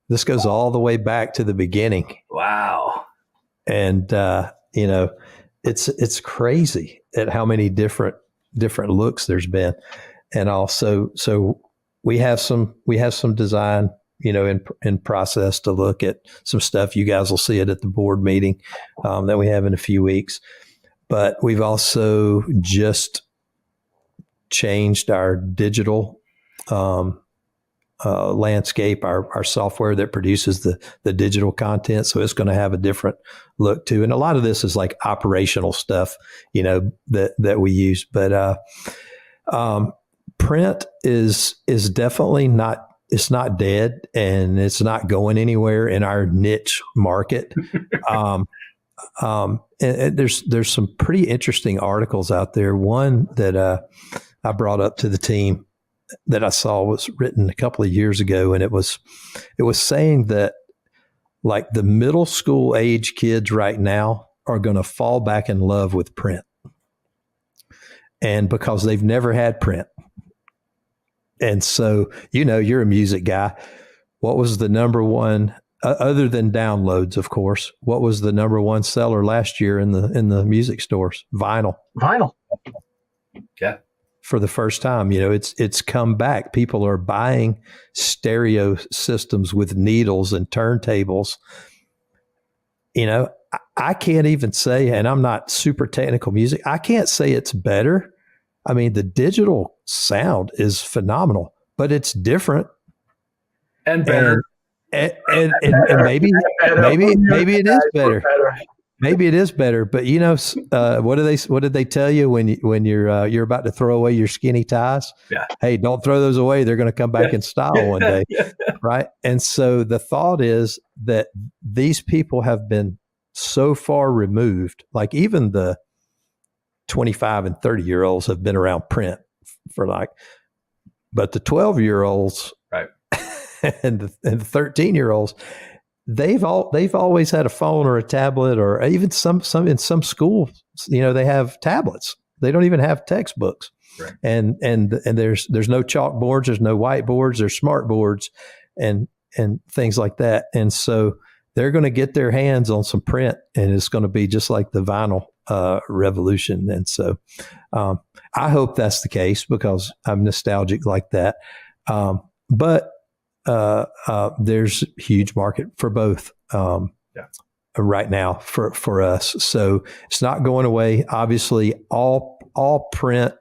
This goes all the way back to the beginning. Wow. And, it's crazy at how many different looks there's been. And also, so we have some design, in process to look at some stuff. You guys will see it at the board meeting that we have in a few weeks. But we've also just changed our digital landscape, our software that produces the digital content. So it's going to have a different look too. And a lot of this is like operational stuff, that we use. But print is definitely not. It's not dead, and it's not going anywhere in our niche market. And there's some pretty interesting articles out there. One that I brought up to the team that I saw was written a couple of years ago, and it was saying that like the middle school age kids right now are going to fall back in love with print, and because they've never had print. And so, you're a music guy. What was the number one, other than downloads, of course, what was the number one seller last year in the music stores? Vinyl. Yeah. For the first time, it's come back. People are buying stereo systems with needles and turntables. I can't even say, and I'm not super technical music, I can't say it's better. I mean, the digital sound is phenomenal, but it's different and better. And maybe it is better. Maybe it is better. But what did they tell you when you're about to throw away your skinny ties? Yeah. Hey, don't throw those away. They're going to come back in style one day, right? And so the thought is that these people have been so far removed, like even the 25 and 30-year-olds have been around print but the 12-year-olds, right, and the 13-year-olds, they've always had a phone or a tablet, or even some in some schools, they have tablets. They don't even have textbooks, right. And there's no chalkboards, there's no whiteboards, there's smart boards, and things like that. And so they're going to get their hands on some print, and it's going to be just like the vinyl revolution. And so I hope that's the case, because I'm nostalgic like that. But there's a huge market for both right now for us. So it's not going away. Obviously, all print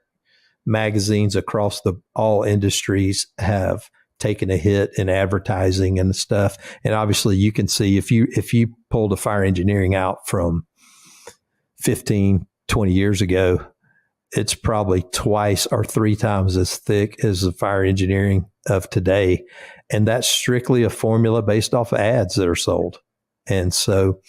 magazines across all industries have taken a hit in advertising and stuff. And obviously you can see if you pulled a fire engineering out from 15, 20 years ago, it's probably twice or 3 times as thick as the fire engineering of today. And that's strictly a formula based off of ads that are sold. And so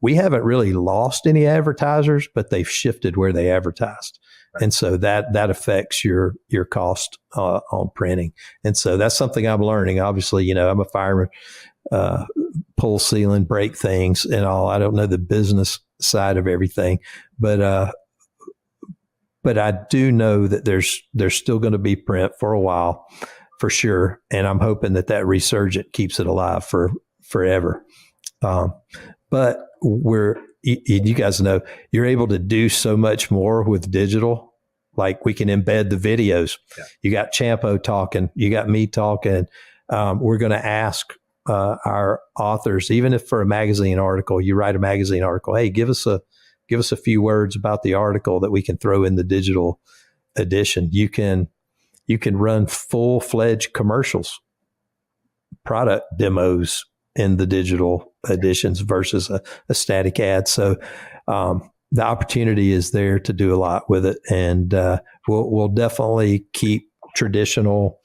we haven't really lost any advertisers, but they've shifted where they advertised. And so that affects your cost on printing. And so that's something I'm learning. Obviously, I'm a fireman, pull ceiling, break things and all. I don't know the business side of everything, but I do know that there's still going to be print for a while, for sure. And I'm hoping that resurgent keeps it alive for forever. But you guys know, you're able to do so much more with digital. Like we can embed the videos. Yeah. You got Champo talking, you got me talking. We're going to ask our authors, even if for a magazine article, you write a magazine article, hey, give us a few words about the article that we can throw in the digital edition. You can run full-fledged commercials, product demos in the digital editions versus a static ad. So the opportunity is there to do a lot with it, and we'll definitely keep traditional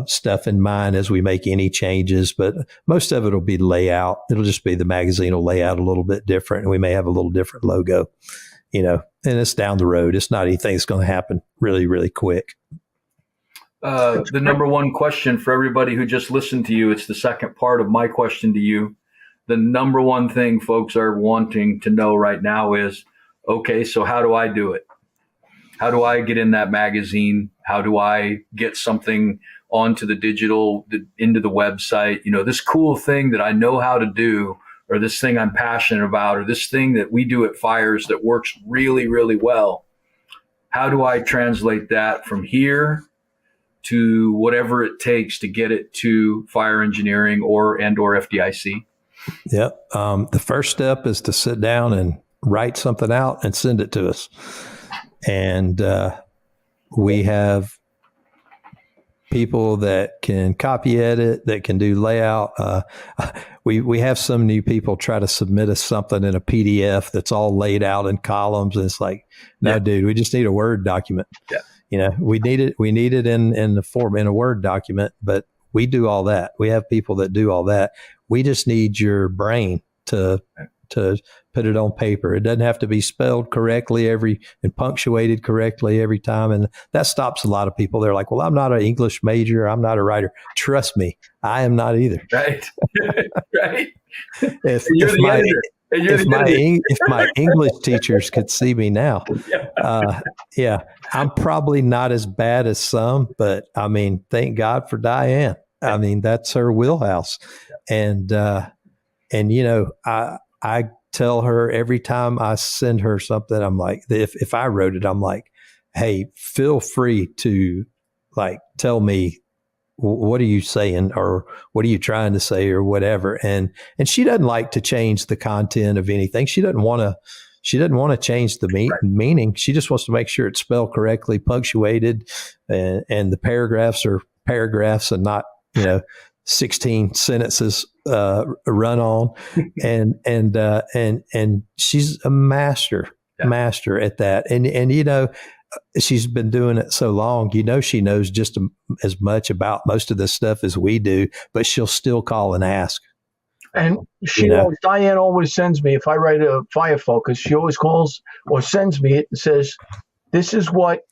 stuff in mind as we make any changes, but most of it will be layout. It'll just be the magazine will lay out a little bit different, and we may have a little different logo, and it's down the road. It's not anything that's going to happen really, really quick. The number one question for everybody who just listened to you, it's the second part of my question to you. The number one thing folks are wanting to know right now is, okay, so how do I do it? How do I get in that magazine? How do I get something onto the digital, into the website? This cool thing that I know how to do, or this thing I'm passionate about, or this thing that we do at Fires that works really, really well. How do I translate that from here to whatever it takes to get it to fire engineering or FDIC? Yep. The first step is to sit down and write something out and send it to us. And we have people that can copy edit, that can do layout. We have some new people try to submit us something in a PDF that's all laid out in columns. And it's like, no, dude, we just need a Word document. Yeah. We need it in the form, in a Word document, but we do all that. We have people that do all that. We just need your brain to put it on paper. It doesn't have to be spelled correctly and punctuated correctly every time. And that stops a lot of people. They're like, well, I'm not an English major. I'm not a writer. Trust me, I am not either. Right. Right. If my English teachers could see me now, I'm probably not as bad as some, but I mean, thank God for Diane. I mean, that's her wheelhouse. And I tell her every time I send her something, I'm like, if I wrote it, I'm like, hey, feel free to like tell me, what are you saying, or what are you trying to say, or whatever. And she doesn't like to change the content of anything. She doesn't want to change the meaning. She just wants to make sure it's spelled correctly, punctuated, and the paragraphs are paragraphs and not, 16 sentences run on, and she's a master at that. And she's been doing it so long, she knows just as much about most of this stuff as we do, but she'll still call and ask. And Diane always sends me, if I write a fire focus, she always calls or sends me it and says, this is what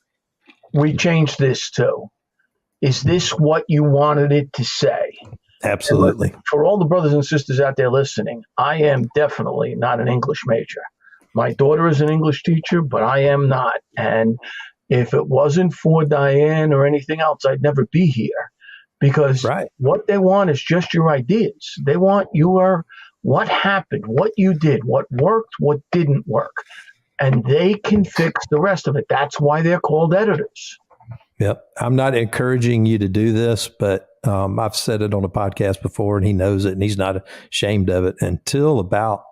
we changed this to. Is this what you wanted it to say? Absolutely. And for all the brothers and sisters out there listening, I am definitely not an English major. My daughter is an English teacher, but I am not. And if it wasn't for Diane or anything else, I'd never be here. Because what they want is just your ideas. They want what happened, what you did, what worked, what didn't work. And they can fix the rest of it. That's why they're called editors. Yep. I'm not encouraging you to do this, but I've said it on a podcast before, and he knows it, and he's not ashamed of it. Until about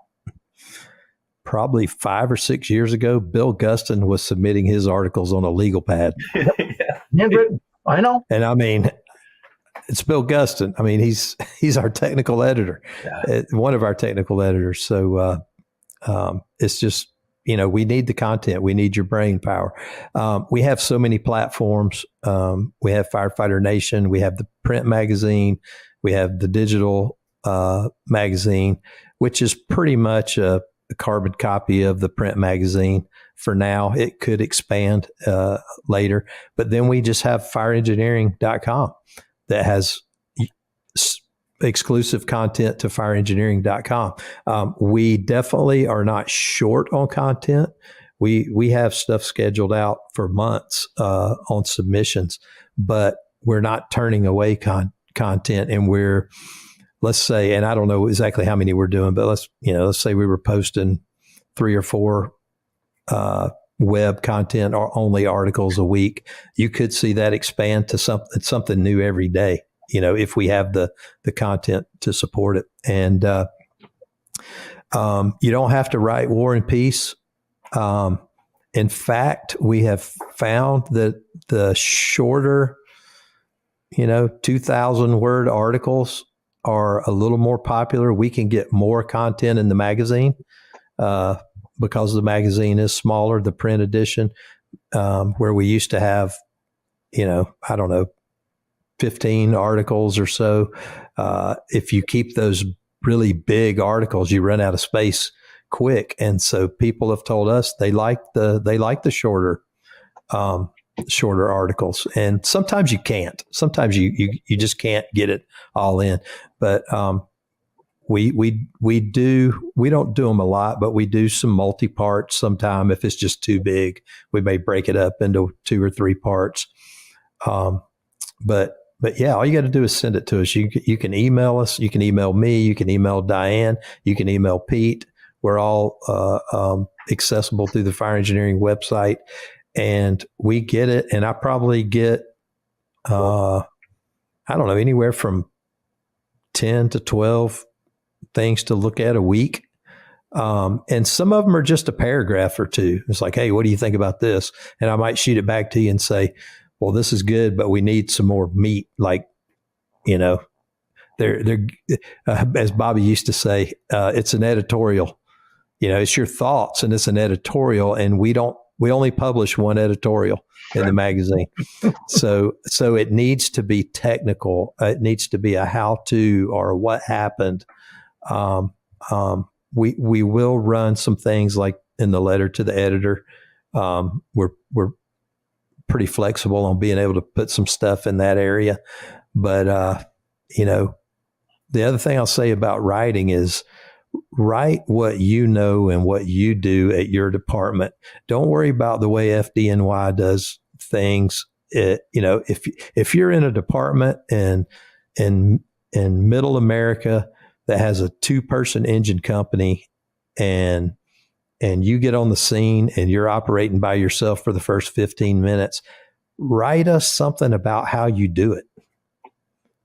probably 5 or 6 years ago, Bill Guston was submitting his articles on a legal pad. I know. And I mean, it's Bill Guston. I mean, he's our technical editor, one of our technical editors. So it's just, we need the content. We need your brain power. We have so many platforms. We have Firefighter Nation. We have the print magazine. We have the digital magazine. which is pretty much a carbon copy of the print magazine for now. It could expand later, but then we just have fireengineering.com that has exclusive content to fireengineering.com. We definitely are not short on content. We have stuff scheduled out for months on submissions, but we're not turning away content. And let's say, and I don't know exactly how many we're doing, but let's say we were posting 3 or 4 web content or only articles a week. You could see that expand to something new every day, if we have the content to support it. And you don't have to write War and Peace. In fact, we have found that the shorter, 2,000 word articles are a little more popular. We can get more content in the magazine because the magazine is smaller, the print edition, where we used to have, 15 articles or so. If you keep those really big articles, you run out of space quick. And so people have told us they like the shorter articles. And sometimes you can't. Sometimes you just can't get it all in. But we don't do them a lot, but we do some multi-parts sometime. If it's just too big, we may break it up into 2 or 3 parts. But yeah, all you got to do is send it to us. You can email us. You can email me. You can email Diane. You can email Pete. We're all accessible through the Fire Engineering website, and we get it. And I probably get, I don't know, anywhere from 10 to 12 things to look at a week. And some of them are just a paragraph or 2. It's like, hey, what do you think about this? And I might shoot it back to you and say, well, this is good, but we need some more meat. Like, they're as Bobby used to say, it's an editorial. It's your thoughts, and it's an editorial, and we only publish one editorial in the magazine. So it needs to be technical. It needs to be a how-to or what happened. We will run some things like in the letter to the editor. We're pretty flexible on being able to put some stuff in that area. But, the other thing I'll say about writing is write what you know and what you do at your department. Don't worry about the way FDNY does things. If you're in a department in middle America that has a 2-person engine company and you get on the scene and you're operating by yourself for the first 15 minutes, write us something about how you do it,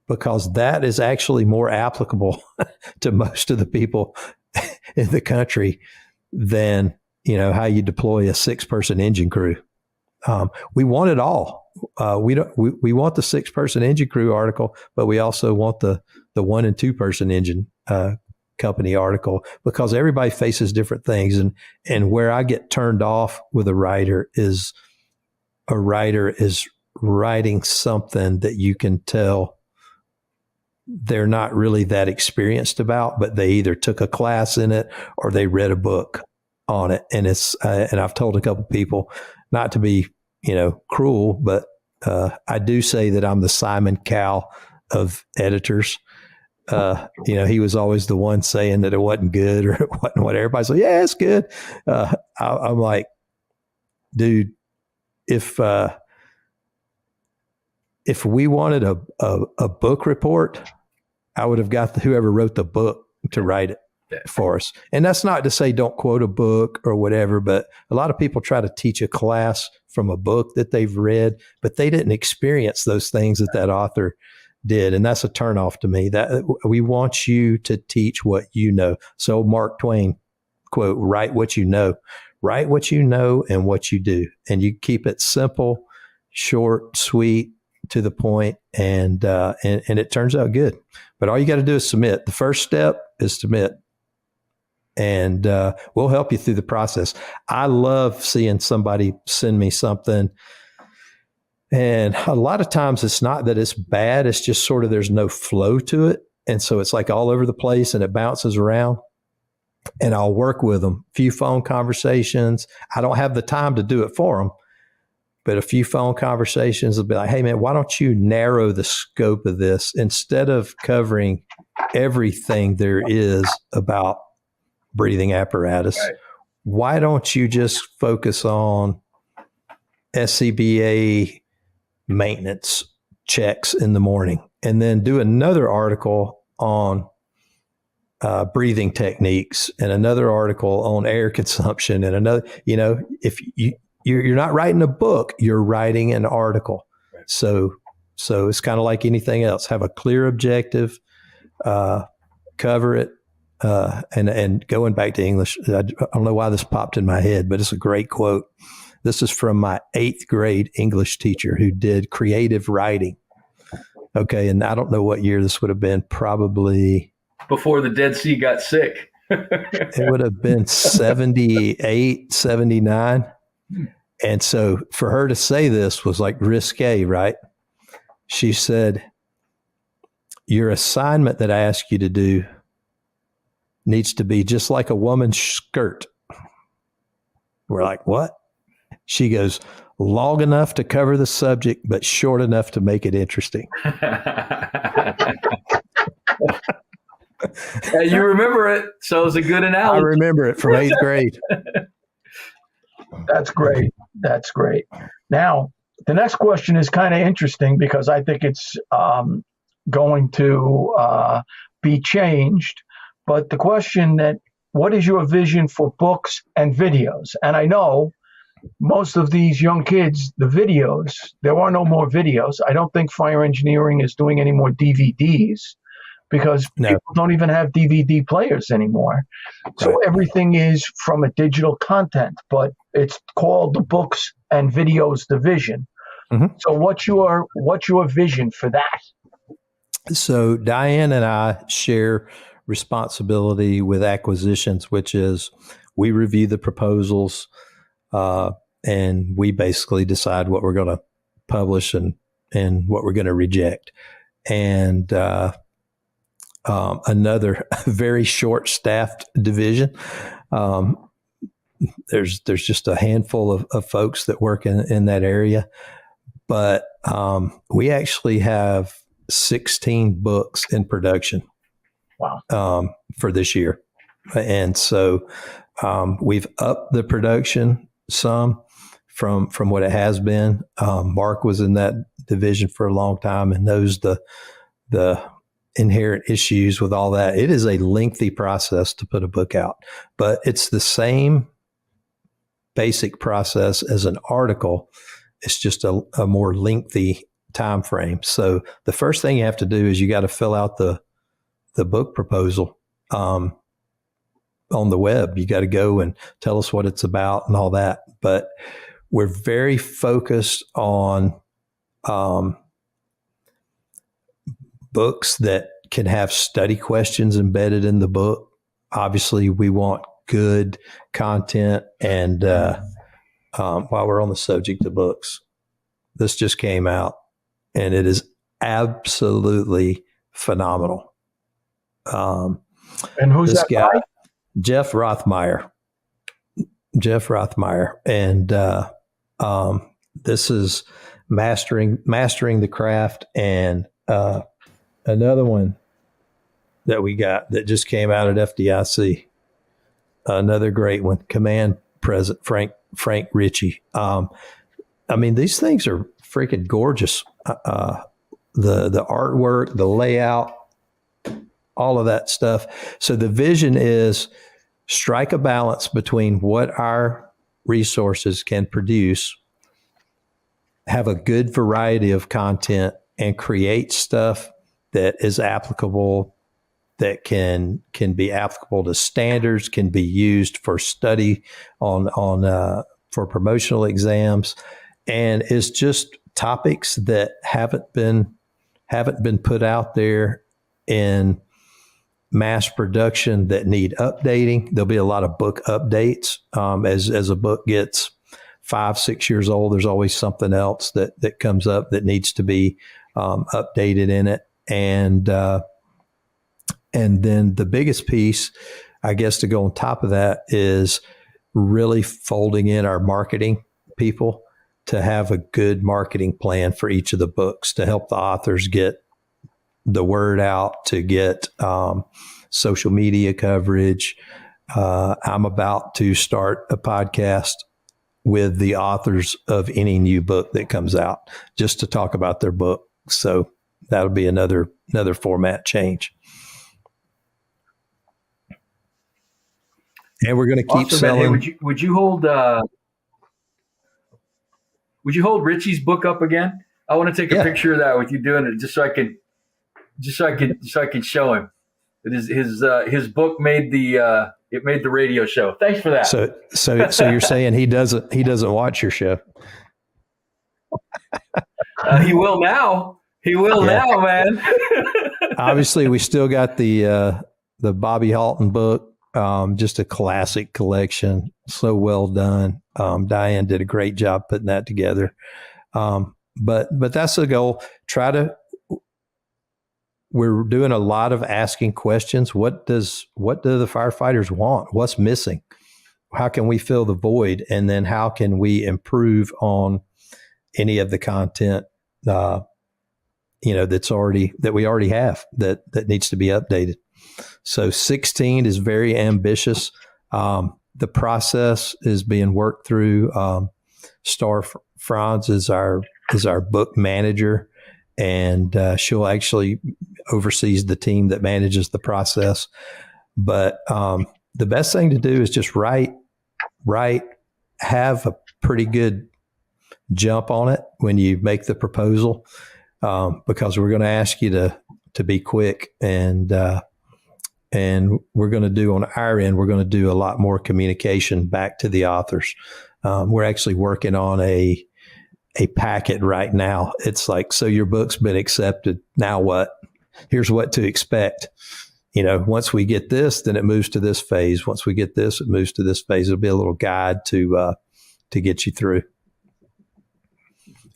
because that is actually more applicable to most of the people in the country than, how you deploy a 6-person engine crew. We want it all. We want the 6-person engine crew article, but we also want the 1 and 2-person engine company article, because everybody faces different things. And where I get turned off with a writer is writing something that you can tell they're not really that experienced about, but they either took a class in it or they read a book on it. And and I've told a couple people, not to be, cruel, but I do say that I'm the Simon Cowell of editors. He was always the one saying that it wasn't good or it wasn't what everybody's like, yeah, it's good. I'm like, dude, if we wanted a book report, I would have got whoever wrote the book to write it for us. And that's not to say don't quote a book or whatever, but a lot of people try to teach a class from a book that they've read, but they didn't experience those things that author did. And that's a turnoff to me. That we want you to teach what you know. So Mark Twain quote, write what you know and what you do. And you keep it simple, short, sweet, to the point, and it turns out good. But all you got to do is submit. The first step is submit. And we'll help you through the process. I love seeing somebody send me something. And a lot of times it's not that it's bad. It's just sort of there's no flow to it. And so it's like all over the place and it bounces around. and I'll work with them. Few phone conversations. I don't have the time to do it for them, but a few phone conversations will be like, hey, man, why don't you narrow the scope of this instead of covering everything there is about breathing apparatus? Right. Why don't you just focus on SCBA maintenance checks in the morning and then do another article on breathing techniques and another article on air consumption and another, if you're not writing a book, you're writing an article. Right. So it's kind of like anything else. Have a clear objective, cover it. And going back to English, I don't know why this popped in my head, but it's a great quote. This is from my 8th grade English teacher who did creative writing. Okay. And I don't know what year this would have been, probably before the Dead Sea got sick. It would have been 78, 79. And so for her to say this was like risque, right? She said, your assignment that I ask you to do needs to be just like a woman's skirt. We're like, what? She goes, long enough to cover the subject, but short enough to make it interesting. You remember it, so it was a good analogy. I remember it from 8th grade. That's great. That's great. Now, the next question is kind of interesting because I think it's going to be changed. But the question what is your vision for books and videos? And I know most of these young kids, the videos, there are no more videos. I don't think fire engineering is doing any more DVDs because people don't even have DVD players anymore. So everything is from a digital content, but it's called the books and videos division. Mm-hmm. So what's your vision for that? So Diane and I share responsibility with acquisitions, which is we review the proposals and we basically decide what we're going to publish and what we're going to reject. And another very short-staffed division. There's just a handful of folks that work in that area, but we actually have 16 books in production. Wow. For this year. And so we've upped the production some from what it has been. Mark was in that division for a long time and knows the inherent issues with all that. It is a lengthy process to put a book out, but it's the same basic process as an article. It's just a more lengthy time frame. So the first thing you have to do is you got to fill out the book proposal on the web. You got to go and tell us what it's about and all that. But we're very focused on books that can have study questions embedded in the book. Obviously, we want good content. And while we're on the subject of books, this just came out and it is absolutely phenomenal. And who's that guy? Jeff Rothmeyer. And this is mastering the craft. And another one that we got that just came out at FDIC, another great one, Command President Frank Ritchie. These things are freaking gorgeous. The artwork, the layout, all of that stuff. So the vision is strike a balance between what our resources can produce, have a good variety of content, and create stuff that is applicable, that can be applicable to standards, can be used for study for promotional exams, and is just topics that haven't been put out there in mass production that need updating. There'll be a lot of book updates. As a book gets 5-6 years old, there's always something else that comes up that needs to be updated in it. And then the biggest piece, I guess to go on top of that is really folding in our marketing people to have a good marketing plan for each of the books to help the authors get the word out, to get social media coverage. I'm about to start a podcast with the authors of any new book that comes out just to talk about their book. So that'll be another format change. And we're going to keep awesome, selling. Hey, would you hold Richie's book up again? I want to take a picture of that with you doing it, just so I can show him that his book made the radio show. Thanks for that. So you're saying he doesn't watch your show? He will now. He will now, man. Obviously, we still got the Bobby Halton book. Just a classic collection. So well done. Diane did a great job putting that together. But that's the goal. We're doing a lot of asking questions. What do the firefighters want? What's missing? How can we fill the void? And then how can we improve on any of the content, that we already have that needs to be updated. So 16 is very ambitious. The process is being worked through. Star Franz is our book manager, and she'll actually oversees the team that manages the process. But the best thing to do is just write, have a pretty good jump on it when you make the proposal, because we're going to ask you to be quick, and we're going to do on our end, we're going to do a lot more communication back to the authors. We're actually working on a packet right now. It's like, so your book's been accepted. Now what? Here's what to expect. Once we get this, then it moves to this phase. Once we get this, it moves to this phase. It'll be a little guide to get you through.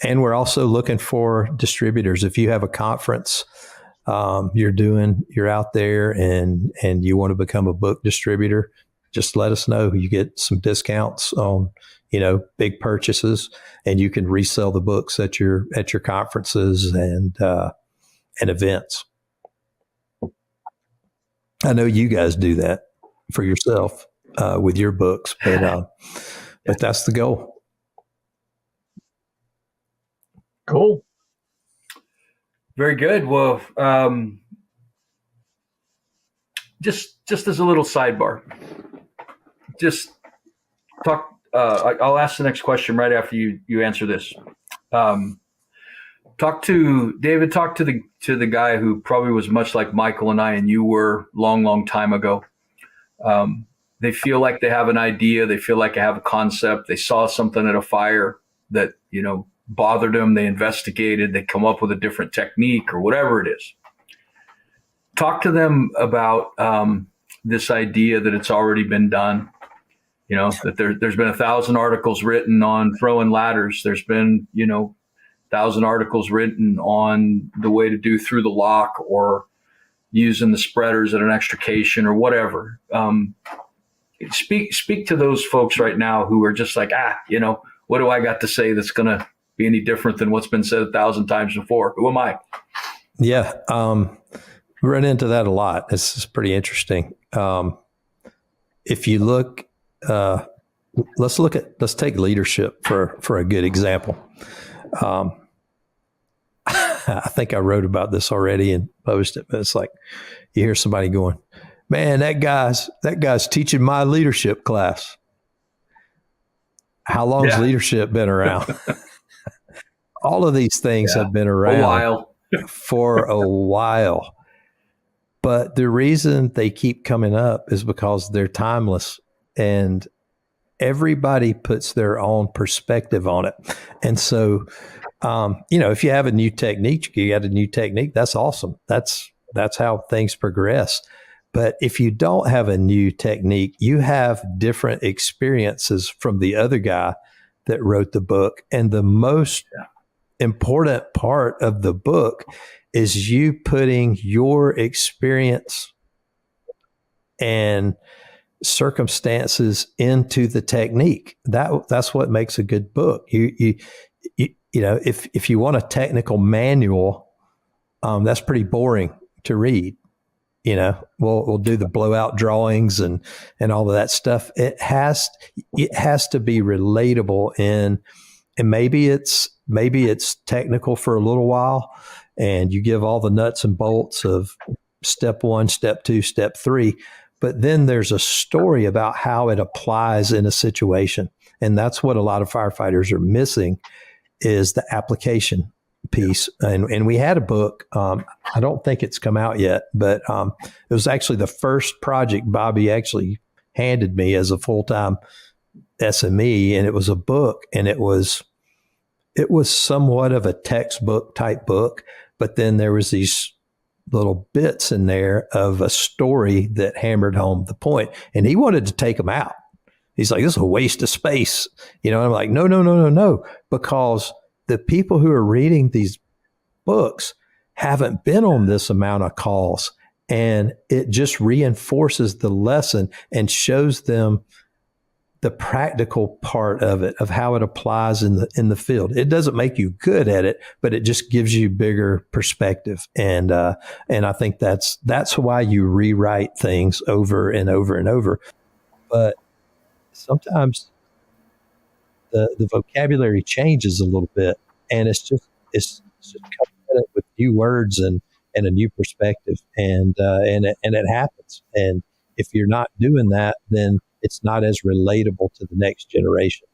And we're also looking for distributors. If you have a conference you're out there and you want to become a book distributor, just let us know. You get some discounts on, big purchases, and you can resell the books at your conferences and events. I know you guys do that for yourself with your books, but that's the goal. Cool. Very good. Well, just as a little sidebar, just talk. I'll ask the next question right after you answer this. Talk to the guy who probably was much like Michael and I and you were long time ago. They feel like they have an idea. They feel like they have a concept. They saw something at a fire that bothered them. They investigated. They come up with a different technique or whatever it is. Talk to them about this idea that it's already been done. That there's been 1,000 articles written on throwing ladders. There's been 1,000 articles written on the way to do through the lock or using the spreaders at an extrication or whatever. Speak to those folks right now who are just like, what do I got to say that's going to be any different than what's been said 1,000 times before? Who am I? Yeah. We run into that a lot. It's pretty interesting. If you look, let's take leadership for a good example. I think I wrote about this already and posted it, but it's like you hear somebody going, man, that guy's teaching my leadership class. How long's leadership been around? All of these things have been around for a while. But the reason they keep coming up is because they're timeless, and everybody puts their own perspective on it. And so, if you have a new technique, that's awesome. That's how things progress. But if you don't have a new technique, you have different experiences from the other guy that wrote the book. And the most important part of the book is you putting your experience and circumstances into the technique. That's what makes a good book. You know, if you want a technical manual, that's pretty boring to read. You know, we'll do the blowout drawings and all of that stuff. It has to be relatable, and maybe it's technical for a little while, and you give all the nuts and bolts of step 1, step 2, step 3, but then there's a story about how it applies in a situation, and that's what a lot of firefighters are missing, is the application piece. And we had a book. I don't think it's come out yet, but it was actually the first project Bobby actually handed me as a full-time SME, and it was a book, and it was somewhat of a textbook type book, but then there was these little bits in there of a story that hammered home the point, and he wanted to take them out. He's like, this is a waste of space. You know, I'm like, no, because the people who are reading these books haven't been on this amount of calls, and it just reinforces the lesson and shows them the practical part of it, of how it applies in the field. It doesn't make you good at it, but it just gives you bigger perspective. And I think that's why you rewrite things over and over and over. But sometimes the vocabulary changes a little bit, and it's just coming at it with new words and a new perspective, and it happens. And if you're not doing that, then it's not as relatable to the next generation.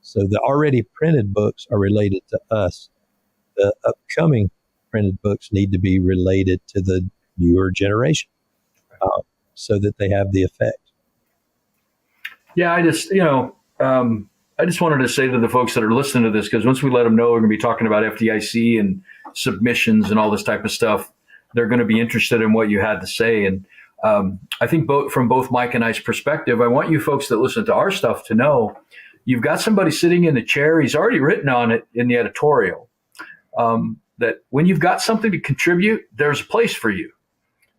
So the already printed books are related to us. The upcoming printed books need to be related to the newer generation, so that they have the effect. Yeah, I just wanted to say to the folks that are listening to this, because once we let them know we're going to be talking about FDIC and submissions and all this type of stuff, they're going to be interested in what you had to say. And I think from both Mike and I's perspective, I want you folks that listen to our stuff to know you've got somebody sitting in the chair. He's already written on it in the editorial, that when you've got something to contribute, there's a place for you.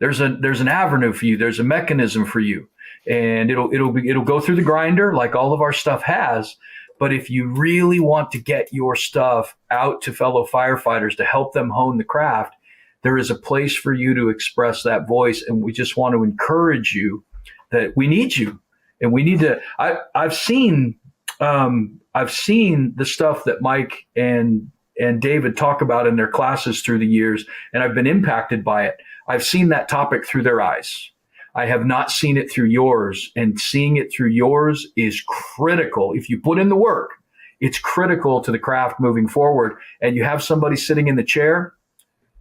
There's an avenue for you. There's a mechanism for you. And it'll go through the grinder like all of our stuff has. But if you really want to get your stuff out to fellow firefighters to help them hone the craft, there is a place for you to express that voice. And we just want to encourage you that we need you, and we need to. I've seen the stuff that Mike and David talk about in their classes through the years, and I've been impacted by it. I've seen that topic through their eyes. I have not seen it through yours, and seeing it through yours is critical. If you put in the work, it's critical to the craft moving forward. And you have somebody sitting in the chair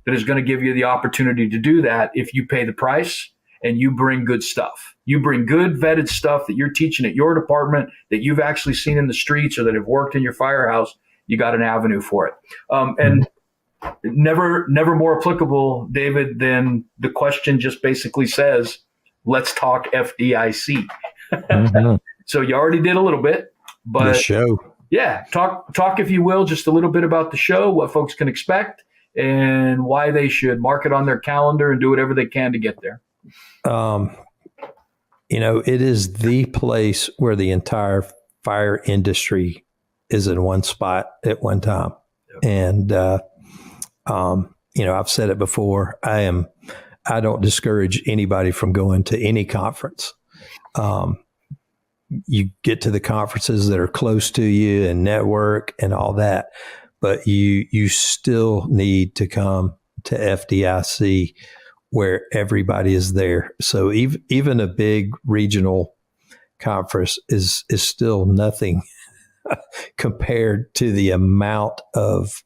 that is going to give you the opportunity to do that if you pay the price and you bring good stuff. You bring good vetted stuff that you're teaching at your department, that you've actually seen in the streets or that have worked in your firehouse. You got an avenue for it. And never more applicable, David, than the question just basically says, let's talk FDIC. Mm-hmm. So you already did a little bit, but the show. Yeah. Talk, if you will, just a little bit about the show, what folks can expect, and why they should mark it on their calendar and do whatever they can to get there. It is the place where the entire fire industry is in one spot at one time. Yep. And, I've said it before, I don't discourage anybody from going to any conference. You get to the conferences that are close to you and network and all that, but you still need to come to FDIC where everybody is there. So even a big regional conference is still nothing compared to the amount of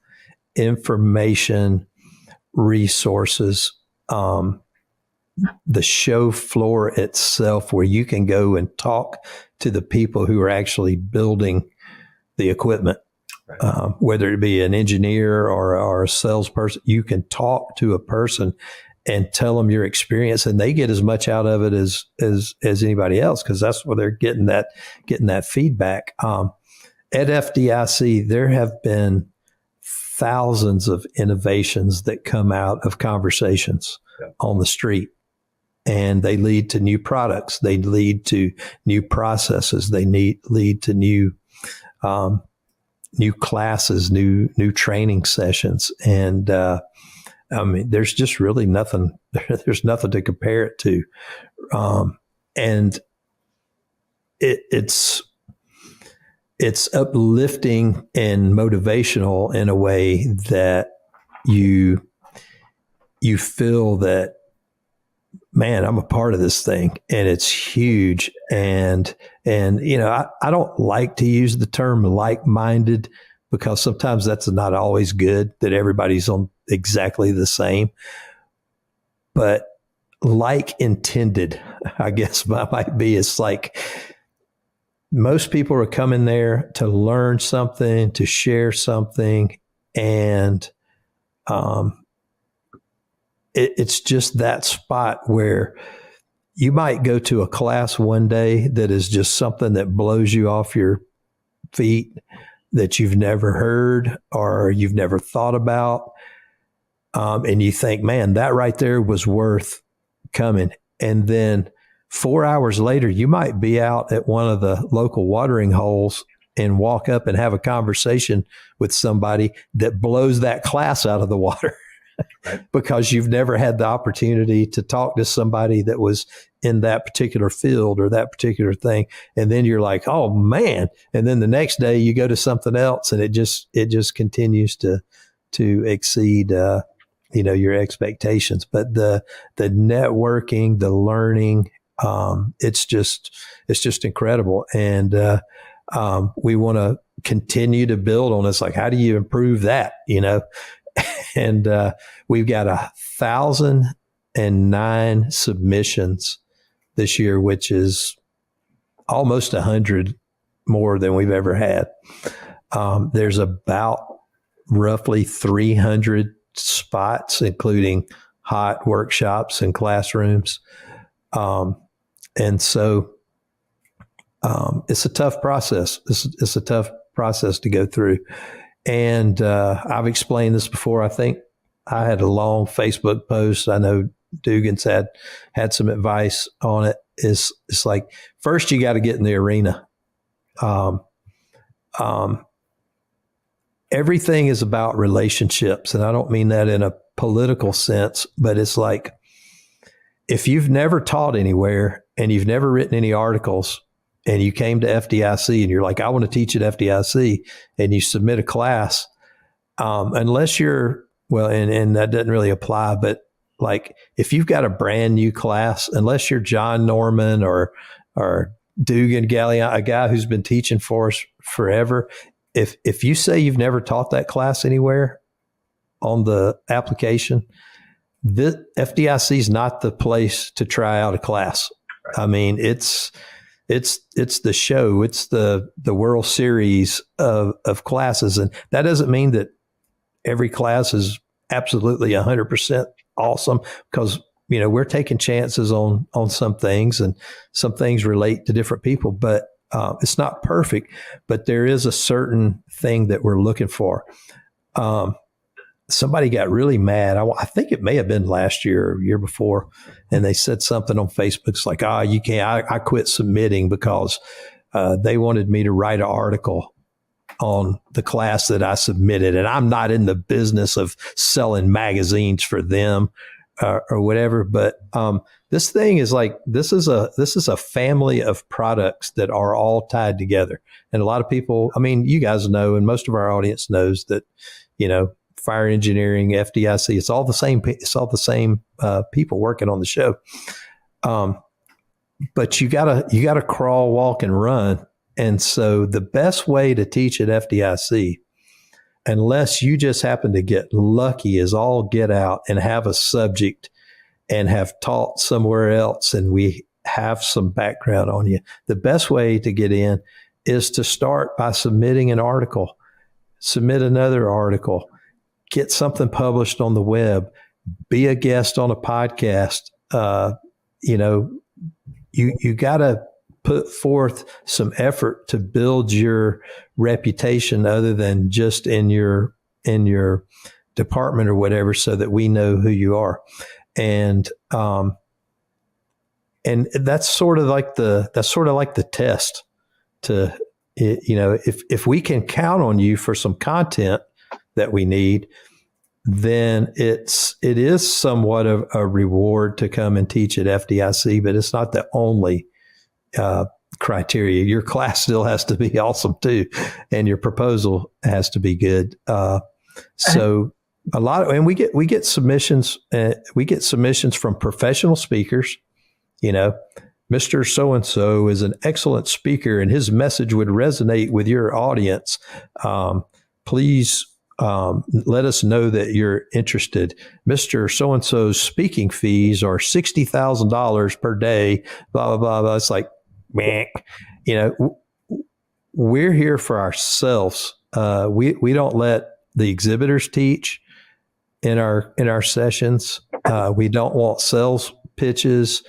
information, resources, the show floor itself, where you can go and talk to the people who are actually building the equipment. Right. Whether it be an engineer or a salesperson, you can talk to a person and tell them your experience, and they get as much out of it as anybody else, because that's where they're getting that feedback. At FDIC, there have been thousands of innovations that come out of conversations on the street, and they lead to new products. They lead to new processes. They lead to new classes, new training sessions. And, I mean, there's just really nothing, there's nothing to compare it to. And it's uplifting and motivational in a way that you feel that, man, I'm a part of this thing and it's huge. And I don't like to use the term like-minded because sometimes that's not always good, that everybody's on exactly the same. But like intended, I guess might be, it's like most people are coming there to learn something, to share something, and it's just that spot where you might go to a class one day that is just something that blows you off your feet, that you've never heard or you've never thought about. And you think, man, that right there was worth coming. And then 4 hours later, you might be out at one of the local watering holes and walk up and have a conversation with somebody that blows that class out of the water. Right. Because you've never had the opportunity to talk to somebody that was in that particular field or that particular thing. And then you're like, oh man. And then the next day you go to something else and it just continues to exceed, your expectations. But the networking, the learning, it's just incredible. And, we want to continue to build on this. Like, how do you improve that? And we've got 1,009 submissions this year, which is almost 100 more than we've ever had. There's about roughly 300 spots, including hot workshops and classrooms. And so it's a tough process. It's a tough process to go through. And I've explained this before. I think I had a long Facebook post. I know Dugan's had some advice on it. It's like, first you got to get in the arena. Everything is about relationships. And I don't mean that in a political sense, but it's like, if you've never taught anywhere and you've never written any articles, and you came to FDIC and you're like, I want to teach at FDIC, and you submit a class, unless you're, well, and that doesn't really apply, but like if you've got a brand new class, unless you're John Norman or Dugan, Gagliano, a guy who's been teaching for us forever, if you say you've never taught that class anywhere on the application, the FDIC is not the place to try out a class. I mean, it's the show. It's the World Series of classes. And that doesn't mean that every class is absolutely 100% awesome, because, we're taking chances on some things, and some things relate to different people, but it's not perfect, but there is a certain thing that we're looking for. Somebody got really mad. I think it may have been last year or year before. And they said something on Facebook. It's like, you can't, I quit submitting because they wanted me to write an article on the class that I submitted. And I'm not in the business of selling magazines for them or whatever. But this thing is like, this is a family of products that are all tied together. And a lot of people, I mean, you guys know, and most of our audience knows that, fire engineering, FDIC, it's all the same. It's all the same people working on the show. But you gotta crawl, walk, and run. And so the best way to teach at FDIC, unless you just happen to get lucky, is all get out and have a subject and have taught somewhere else, and we have some background on you. The best way to get in is to start by submitting an article, submit another article, get something published on the web, be a guest on a podcast. You got to put forth some effort to build your reputation other than just in your department or whatever, so that we know who you are. And and that's sort of like the test to, if we can count on you for some content that we need, then it is somewhat of a reward to come and teach at FDIC, but it's not the only criteria. Your class still has to be awesome too, and your proposal has to be good. So a lot of, and we get submissions. We get submissions from professional speakers. Mr. So-and-so is an excellent speaker and his message would resonate with your audience. Please let us know that you're interested. Mr. So-and-so's speaking fees are $60,000 per day, blah, blah, blah, blah. It's like, meh. We're here for ourselves. We don't let the exhibitors teach in our sessions. We don't want sales pitches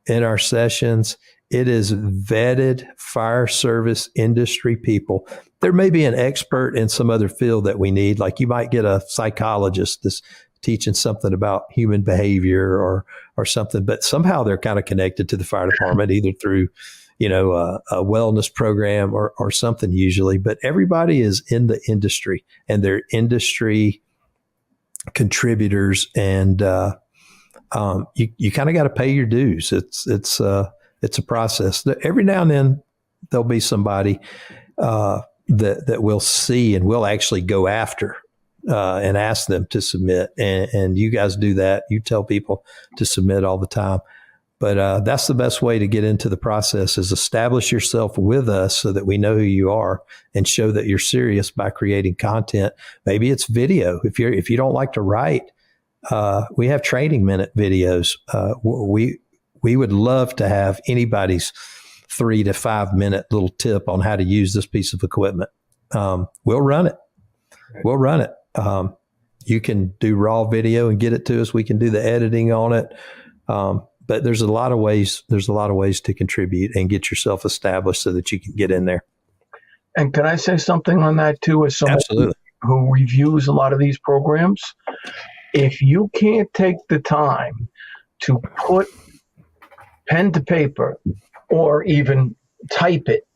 in our sessions. It is vetted fire service industry people. There may be an expert in some other field that we need, like you might get a psychologist that's teaching something about human behavior or something, but somehow they're kind of connected to the fire department, either through, a wellness program or something usually. But everybody is in the industry and they're industry contributors, and you kind of got to pay your dues. It's a process. Every now and then there'll be somebody that we'll see and we'll actually go after and ask them to submit. And you guys do that. You tell people to submit all the time. But that's the best way to get into the process, is establish yourself with us so that we know who you are and show that you're serious by creating content. Maybe it's video. If you don't like to write, we have training minute videos. We would love to have anybody's 3 to 5 minute little tip on how to use this piece of equipment. We'll run it. You can do raw video and get it to us. We can do the editing on it. But there's a lot of ways to contribute and get yourself established so that you can get in there. And can I say something on that too, as someone who reviews a lot of these programs? If you can't take the time to put pen to paper or even type it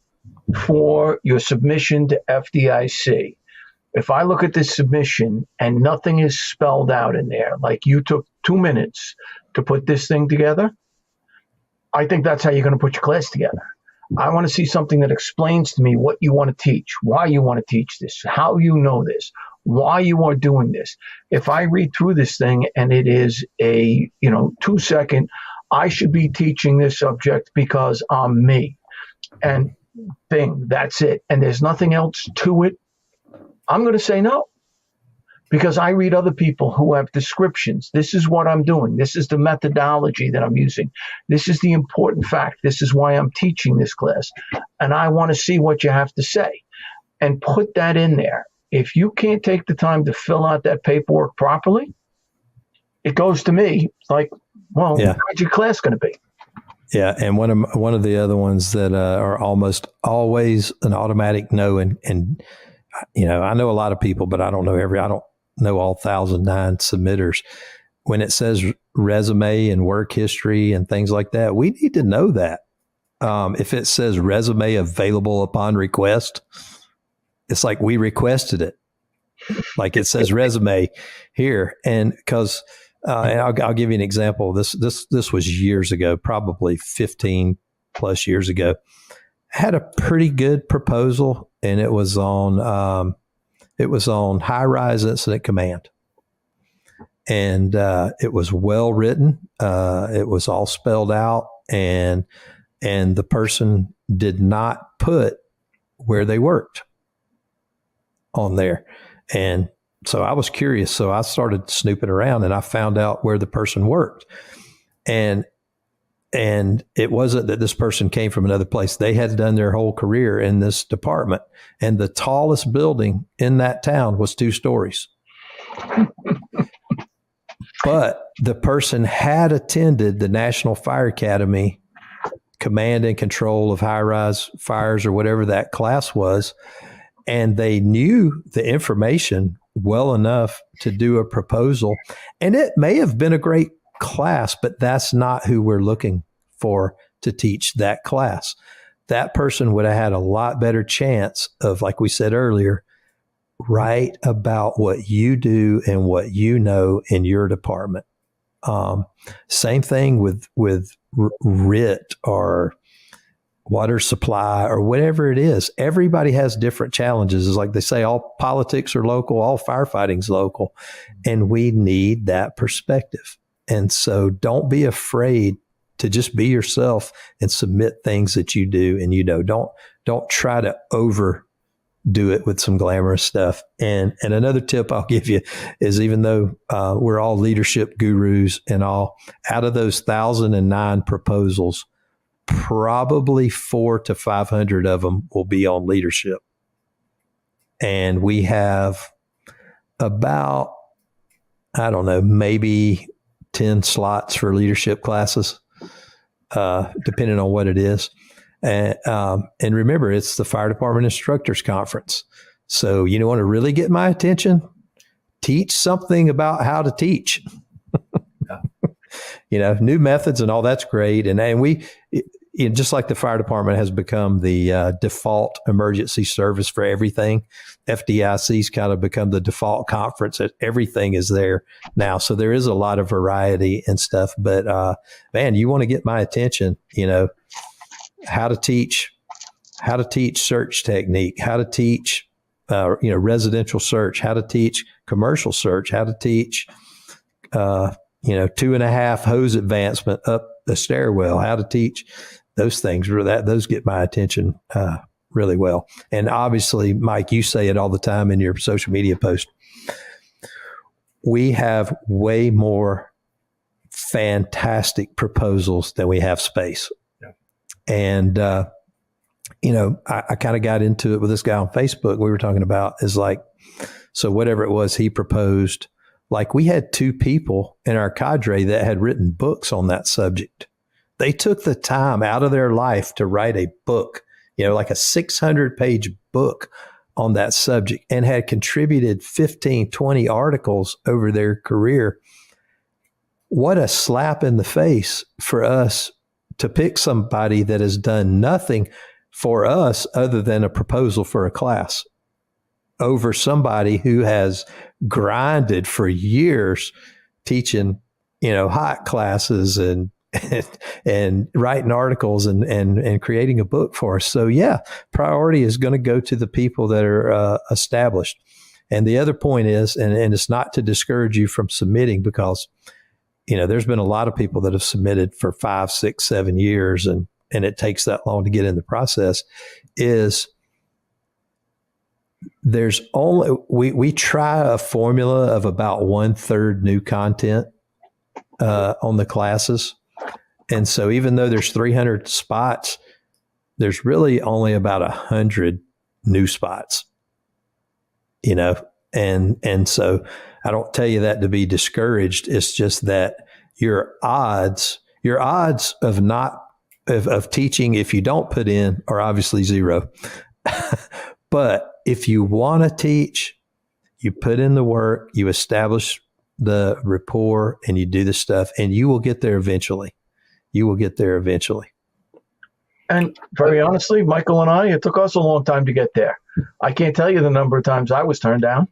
for your submission to FDIC, if I look at this submission and nothing is spelled out in there, like you took 2 minutes to put this thing together, I think that's how you're going to put your class together. I want to see something that explains to me what you want to teach, why you want to teach this, how you know this, why you are doing this. If I read through this thing and it is a 2-second, I should be teaching this subject because I'm me, and thing, that's it, and there's nothing else to it, I'm going to say no. Because I read other people who have descriptions. This is what I'm doing. This is the methodology that I'm using. This is the important fact. This is why I'm teaching this class. And I want to see what you have to say and put that in there. If you can't take the time to fill out that paperwork properly, it goes to me like, well, What's your class going to be? Yeah, and one of the other ones that are almost always an automatic no, and I know a lot of people, but I don't know all 1,009 submitters. When it says resume and work history and things like that, we need to know that. If it says resume available upon request, it's like we requested it. Like it says resume here, and because and I'll give you an example. This was years ago, probably 15 plus years ago. I had a pretty good proposal, and it was on high-rise incident command, and it was well written. It was all spelled out, and the person did not put where they worked on there, and so I was curious. So I started snooping around, and I found out where the person worked, and it wasn't that this person came from another place. They had done their whole career in this department. And the tallest building in that town was 2 stories. But the person had attended the National Fire Academy command and control of high-rise fires, or whatever that class was. And they knew the information well enough to do a proposal. And it may have been a great class, but that's not who we're looking to teach that class. That person would have had a lot better chance of, like we said earlier, write about what you do and what you know in your department. Same thing with RIT or water supply or whatever it is. Everybody has different challenges. It's like they say, all politics are local, all firefighting's local, and we need that perspective. And so don't be afraid to just be yourself and submit things that you do and you know. Don't try to overdo it with some glamorous stuff. And another tip I'll give you is, even though we're all leadership gurus and all, out of those 1,009 proposals, probably 400 to 500 of them will be on leadership. And we have about, I don't know, maybe 10 slots for leadership classes, depending on what it is. And remember, it's the Fire Department Instructors Conference. So you want to really get my attention? Teach something about how to teach. New methods and all that's great. And we, just like the fire department has become the default emergency service for everything, FDIC's kind of become the default conference. Everything is there now. So there is a lot of variety and stuff. But man, you want to get my attention, how to teach search technique, how to teach, residential search, how to teach commercial search, how to teach, 2.5 hose advancement up the stairwell, how to teach those things. Those get my attention really well. And obviously, Mike, you say it all the time in your social media post. We have way more fantastic proposals than we have space. Yeah. And, I kind of got into it with this guy on Facebook. We were talking about is like, so whatever it was he proposed, like we had 2 people in our cadre that had written books on that subject. They took the time out of their life to write a book, like a 600-page book on that subject, and had contributed 15, 20 articles over their career. What a slap in the face for us to pick somebody that has done nothing for us other than a proposal for a class over somebody who has grinded for years teaching, hot classes and writing articles and creating a book for us. So yeah, priority is going to go to the people that are established. And the other point is, and it's not to discourage you from submitting, because, there's been a lot of people that have submitted for 5, 6, 7 years and it takes that long to get in the process, is there's only, we try a formula of about 1/3 new content on the classes. And so even though there's 300 spots, there's really only about 100 new spots, and so I don't tell you that to be discouraged. It's just that your odds of teaching, if you don't put in, are obviously 0. But if you want to teach, you put in the work, you establish the rapport, and you do the stuff, and you will get there eventually. And very honestly, Michael and I, it took us a long time to get there. I can't tell you the number of times I was turned down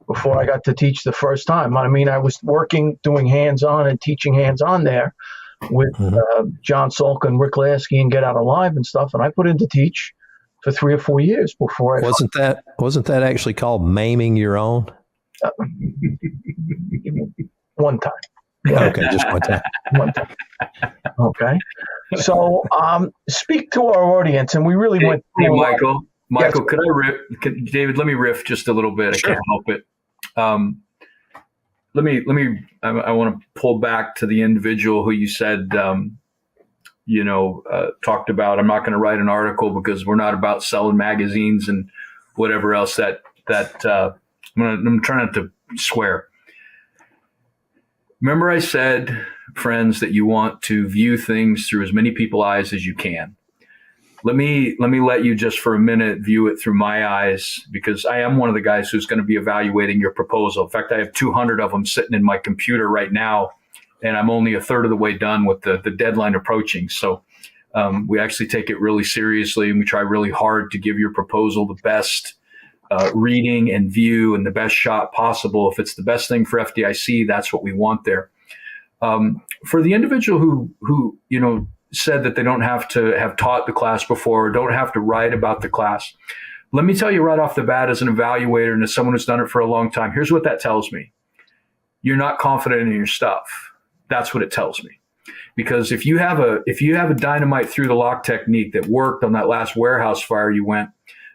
before I got to teach the first time. I mean, I was working, doing hands-on and teaching hands-on there with John Salk and Rick Lasky and Get Out Alive and stuff. And I put in to teach for 3 or 4 years before I wasn't that actually called maiming your own? One time. Okay, just one time. One time. Okay. So speak to our audience, and we really went through. Hey, Michael, Yes. could I riff? David, let me riff just a little bit. Sure. I can't help it. I want to pull back to the individual who you said, talked about, I'm not going to write an article because we're not about selling magazines and whatever else that I'm trying not to swear. Remember I said, friends, that you want to view things through as many people's eyes as you can. Let me let you just for a minute view it through my eyes, because I am one of the guys who's going to be evaluating your proposal. In fact, I have 200 of them sitting in my computer right now, and I'm only a third of the way done with the deadline approaching. So we actually take it really seriously, and we try really hard to give your proposal the best reading and view and the best shot possible. If it's the best thing for FDIC, that's what we want there. For the individual who said that they don't have to have taught the class before, or don't have to write about the class, let me tell you right off the bat, as an evaluator and as someone who's done it for a long time, here's what that tells me. You're not confident in your stuff. That's what it tells me. Because if you have a dynamite through the lock technique that worked on that last warehouse fire you went,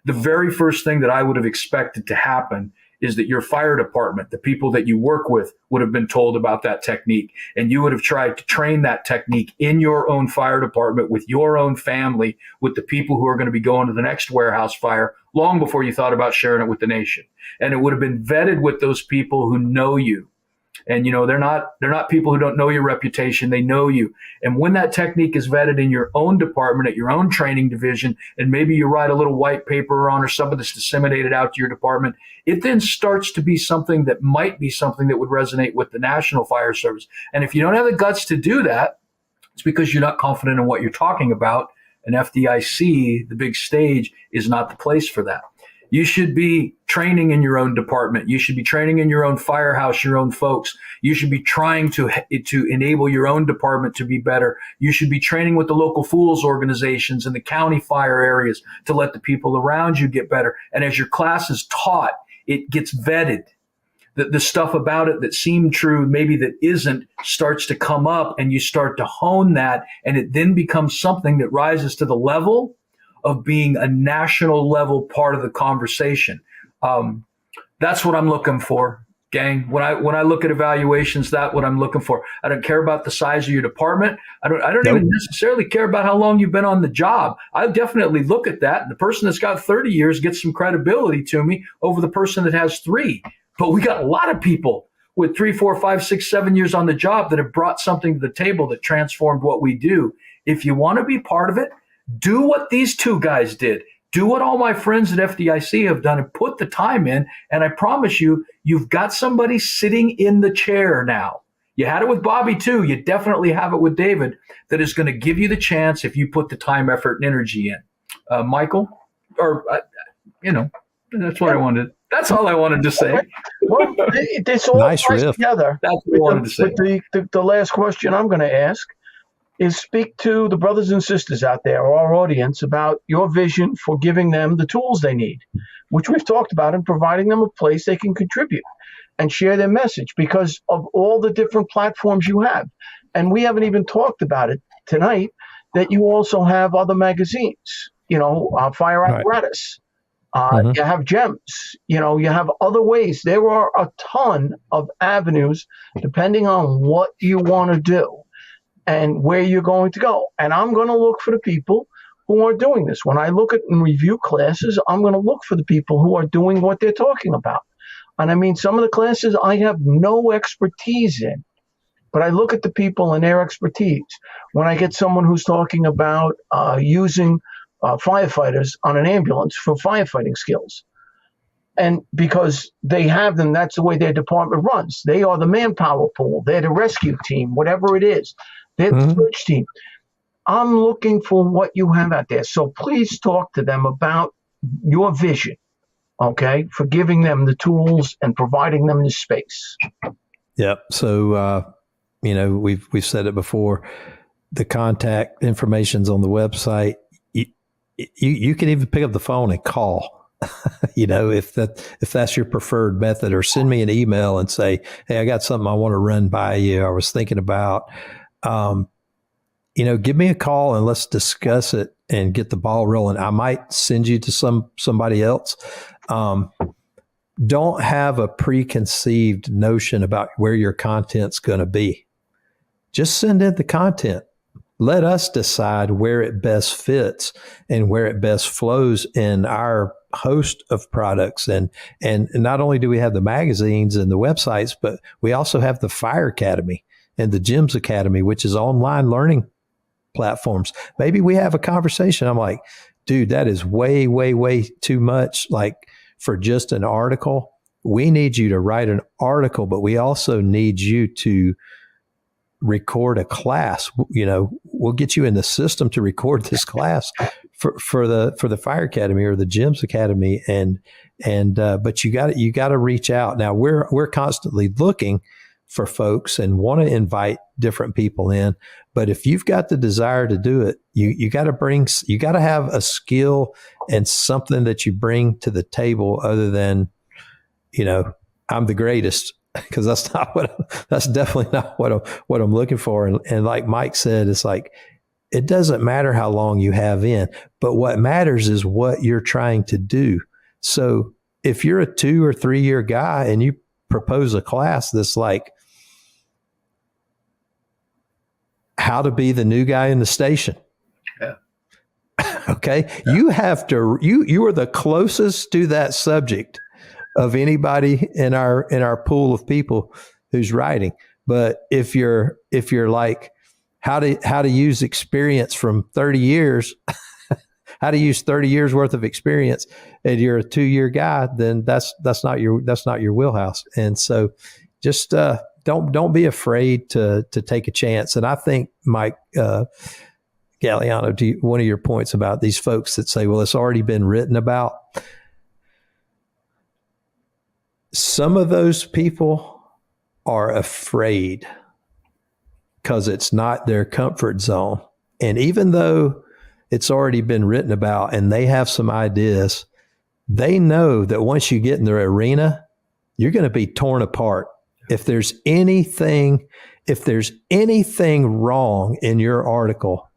the very first thing that I would have expected to happen is that your fire department, the people that you work with, would have been told about that technique, and you would have tried to train that technique in your own fire department with your own family, with the people who are going to be going to the next warehouse fire long before you thought about sharing it with the nation. And it would have been vetted with those people who know you. And, they're not people who don't know your reputation. They know you. And when that technique is vetted in your own department, at your own training division, and maybe you write a little white paper on or something that's disseminated out to your department, it then starts to be something that might be something that would resonate with the National Fire Service. And if you don't have the guts to do that, it's because you're not confident in what you're talking about. And FDIC, the big stage, is not the place for that. You should be training in your own department. You should be training in your own firehouse, your own folks. You should be trying to enable your own department to be better. You should be training with the local fools organizations and the county fire areas to let the people around you get better. And as your class is taught, it gets vetted. The stuff about it that seemed true, maybe that isn't, starts to come up, and you start to hone that, and it then becomes something that rises to the level of being a national level part of the conversation. That's what I'm looking for, gang. When I look at evaluations, that's what I'm looking for. I don't care about the size of your department. I don't even necessarily care about how long you've been on the job. I definitely look at that. The person that's got 30 years gets some credibility to me over the person that has 3. But we got a lot of people with 3, 4, 5, 6, 7 years on the job that have brought something to the table that transformed what we do. If you want to be part of it, do what these 2 guys did. Do what all my friends at FDIC have done and put the time in. And I promise you, you've got somebody sitting in the chair now. You had it with Bobby too. You definitely have it with David, that is going to give you the chance if you put the time, effort, and energy in. Michael, that's what I wanted. That's all I wanted to say. Well, this all nice ties riff. together. That's what I wanted to say. With the last question I'm going to ask is, speak to the brothers and sisters out there, or our audience, about your vision for giving them the tools they need, which we've talked about, and providing them a place they can contribute and share their message because of all the different platforms you have. And we haven't even talked about it tonight, that you also have other magazines, Fire Apparatus. You have GEMS, you have other ways. There are a ton of avenues depending on what you want to do and where you're going to go. And I'm going to look for the people who are doing this. When I look at and review classes, I'm going to look for the people who are doing what they're talking about. And I mean, some of the classes I have no expertise in, but I look at the people and their expertise. When I get someone who's talking about using firefighters on an ambulance for firefighting skills, and because they have them, that's the way their department runs. They are the manpower pool. They're the rescue team, whatever it is. They're the search team. I'm looking for what you have out there. So please talk to them about your vision, okay, for giving them the tools and providing them the space. Yep. So, we've said it before. The contact information's on the website. You can even pick up the phone and call. If that's your preferred method, or send me an email and say, hey, I got something I want to run by you. I was thinking about, give me a call and let's discuss it and get the ball rolling. I might send you to somebody else. Don't have a preconceived notion about where your content's going to be. Just send in the content. Let us decide where it best fits and where it best flows in our host of products. And not only do we have the magazines and the websites, but we also have the Fire Academy and the GEMS Academy, which is online learning platforms. Maybe we have a conversation. I'm like, dude, that is way, way, way too much. Like, for just an article, we need you to write an article, but we also need you to record a class. We'll get you in the system to record this class for the fire academy or the GEMS academy. But you got to reach out. Now we're constantly looking for folks and want to invite different people in. But if you've got the desire to do it, you got to have a skill and something that you bring to the table other than, I'm the greatest, because that's definitely not what I'm looking for. And like Mike said, it's like, it doesn't matter how long you have in, but what matters is what you're trying to do. So if you're a 2 or 3 year guy and you propose a class that's like how to be the new guy in the station. Yeah. Okay. Yeah. You are the closest to that subject of anybody in our pool of people who's writing. But if you're like how to use experience from 30 years, how to use 30 years worth of experience, and you're a 2 year guy, then that's not your wheelhouse. And so just don't be afraid to take a chance. And I think, Mike Gagliano, one of your points about these folks that say, well, it's already been written about. Some of those people are afraid because it's not their comfort zone. And even though it's already been written about and they have some ideas, they know that once you get in their arena, you're going to be torn apart. If there's anything wrong in your article,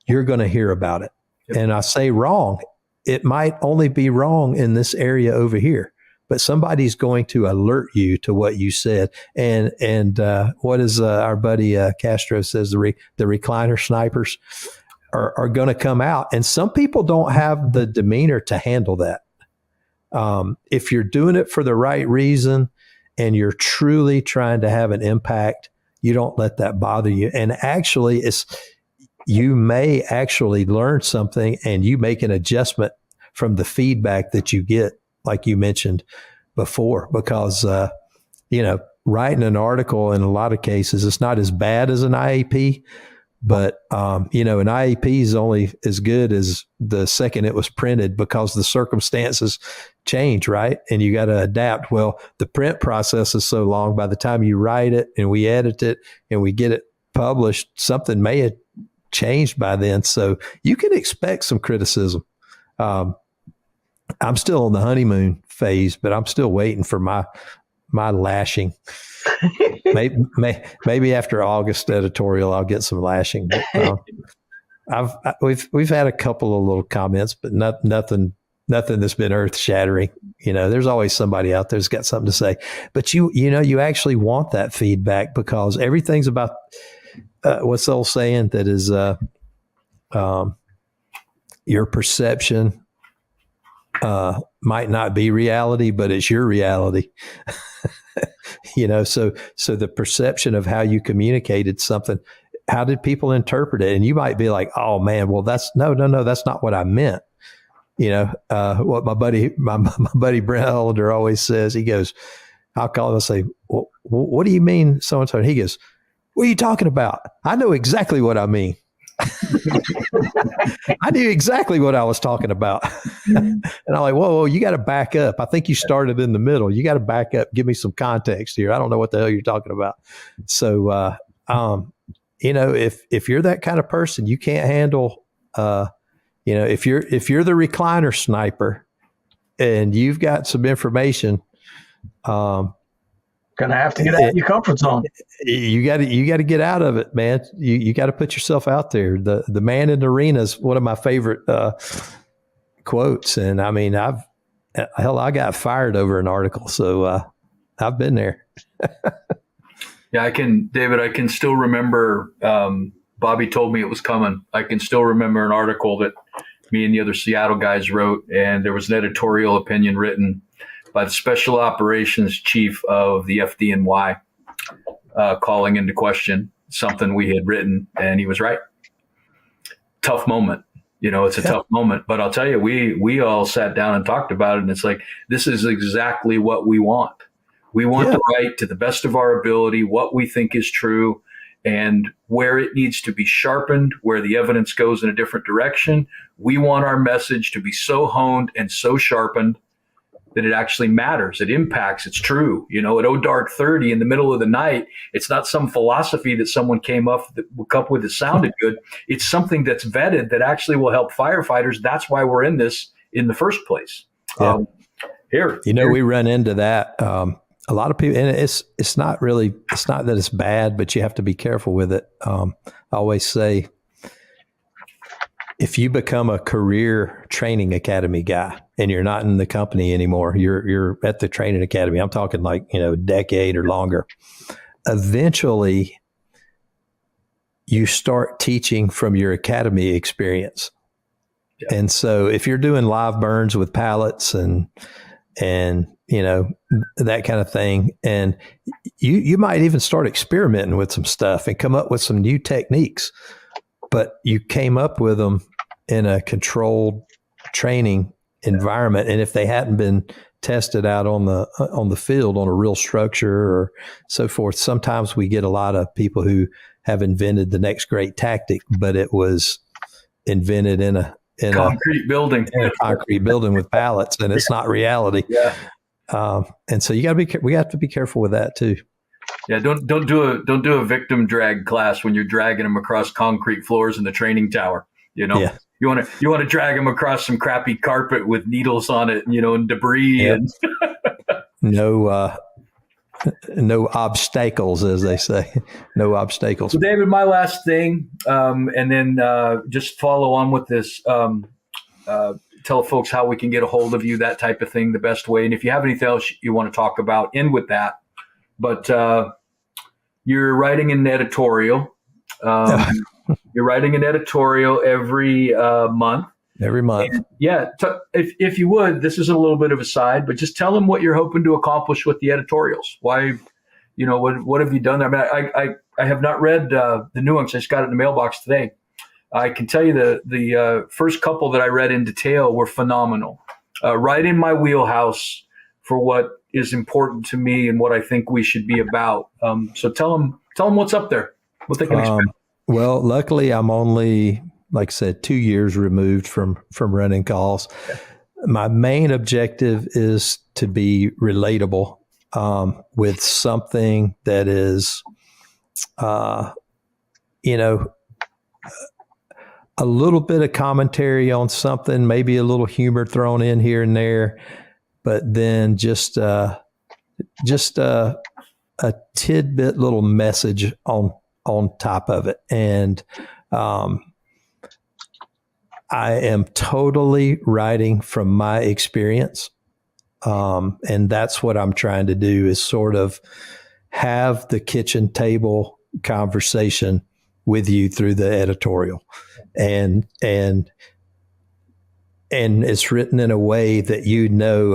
you're going to hear about it. Yep. And I say wrong, it might only be wrong in this area over here, but somebody's going to alert you to what you said. And what is our buddy Castro says, the recliner snipers are going to come out. And some people don't have the demeanor to handle that. If you're doing it for the right reason and you're truly trying to have an impact, you don't let that bother you. And actually, you may actually learn something and you make an adjustment from the feedback that you get, like you mentioned before, because, writing an article in a lot of cases, it's not as bad as an IAP, but, an IAP is only as good as the second it was printed because the circumstances change, right? And you got to adapt. Well, the print process is so long, by the time you write it and we edit it and we get it published, something may have changed by then. So you can expect some criticism. I'm still on the honeymoon phase, but I'm still waiting for my lashing. maybe after August editorial, I'll get some lashing. But, we've had a couple of little comments, but nothing that's been earth shattering. There's always somebody out there who's got something to say. But you actually want that feedback because everything's about what's the old saying that is your perception might not be reality, but it's your reality. So the perception of how you communicated something, how did people interpret it? And you might be like, oh man, well that's no, that's not what I meant. What my buddy Brent Hollander always says, he goes, I'll call him and say, well, what do you mean so-and-so? And he goes, what are you talking about? I know exactly what I mean. I knew exactly what I was talking about. And I'm like, whoa, you got to back up. I think you started in the middle. You got to back up. Give me some context here. I don't know what the hell you're talking about. So, if you're that kind of person, you can't handle, if you're the recliner sniper and you've got some information, gonna have to get out of your comfort zone. You got to get out of it, man. You got to put yourself out there. The man in the arena is one of my favorite quotes, and I mean, I got fired over an article, so I've been there. Yeah, I can still remember. Bobby told me it was coming. I can still remember an article that me and the other Seattle guys wrote, and there was an editorial opinion written by the Special Operations Chief of the FDNY, calling into question something we had written, and he was right. Tough moment. It's a tough moment. But I'll tell you, we all sat down and talked about it, and it's like, this is exactly what we want. We want to write to the best of our ability what we think is true, and where it needs to be sharpened, where the evidence goes in a different direction. We want our message to be so honed and so sharpened that it actually matters. It impacts. It's true. At Oh Dark 30 in the middle of the night, it's not some philosophy that someone came up with that sounded good. It's something that's vetted that actually will help firefighters. That's why we're in this in the first place. Yeah. We run into that. A lot of people, and it's not that it's bad, but you have to be careful with it. I always say, if you become a career training academy guy and you're not in the company anymore, you're at the training academy. I'm talking like, a decade or longer. Eventually, you start teaching from your academy experience. Yeah. And so if you're doing live burns with pallets and that kind of thing, and you might even start experimenting with some stuff and come up with some new techniques, but you came up with them in a controlled training environment. And if they hadn't been tested out on the field on a real structure or so forth, sometimes we get a lot of people who have invented the next great tactic, but it was invented in a concrete building with pallets, and it's not reality. Yeah. And so we have to be careful with that too. Yeah. Don't do a victim drag class when you're dragging them across concrete floors in the training tower. Yeah. You want to drag them across some crappy carpet with needles on it, and debris. Yep. And no obstacles, as they say. No obstacles. So David, my last thing, and then just follow on with this. Tell folks how we can get a hold of you, that type of thing, the best way. And if you have anything else you want to talk about, end with that. But you're writing an editorial. You're writing an editorial every month. Every month. And if you would, this is a little bit of a side, but just tell them what you're hoping to accomplish with the editorials. Why, what have you done? I mean, I have not read the new ones. I just got it in the mailbox today. I can tell you the first couple that I read in detail were phenomenal. Right in my wheelhouse for what is important to me and what I think we should be about. So tell them what's up there, what they can expect. Well, luckily, I'm only, like I said, 2 years removed from running calls. Okay. My main objective is to be relatable with something that is, a little bit of commentary on something, maybe a little humor thrown in here and there, but then just a tidbit little message on top of it. And I am totally writing from my experience. And that's what I'm trying to do, is sort of have the kitchen table conversation with you through the editorial. And it's written in a way that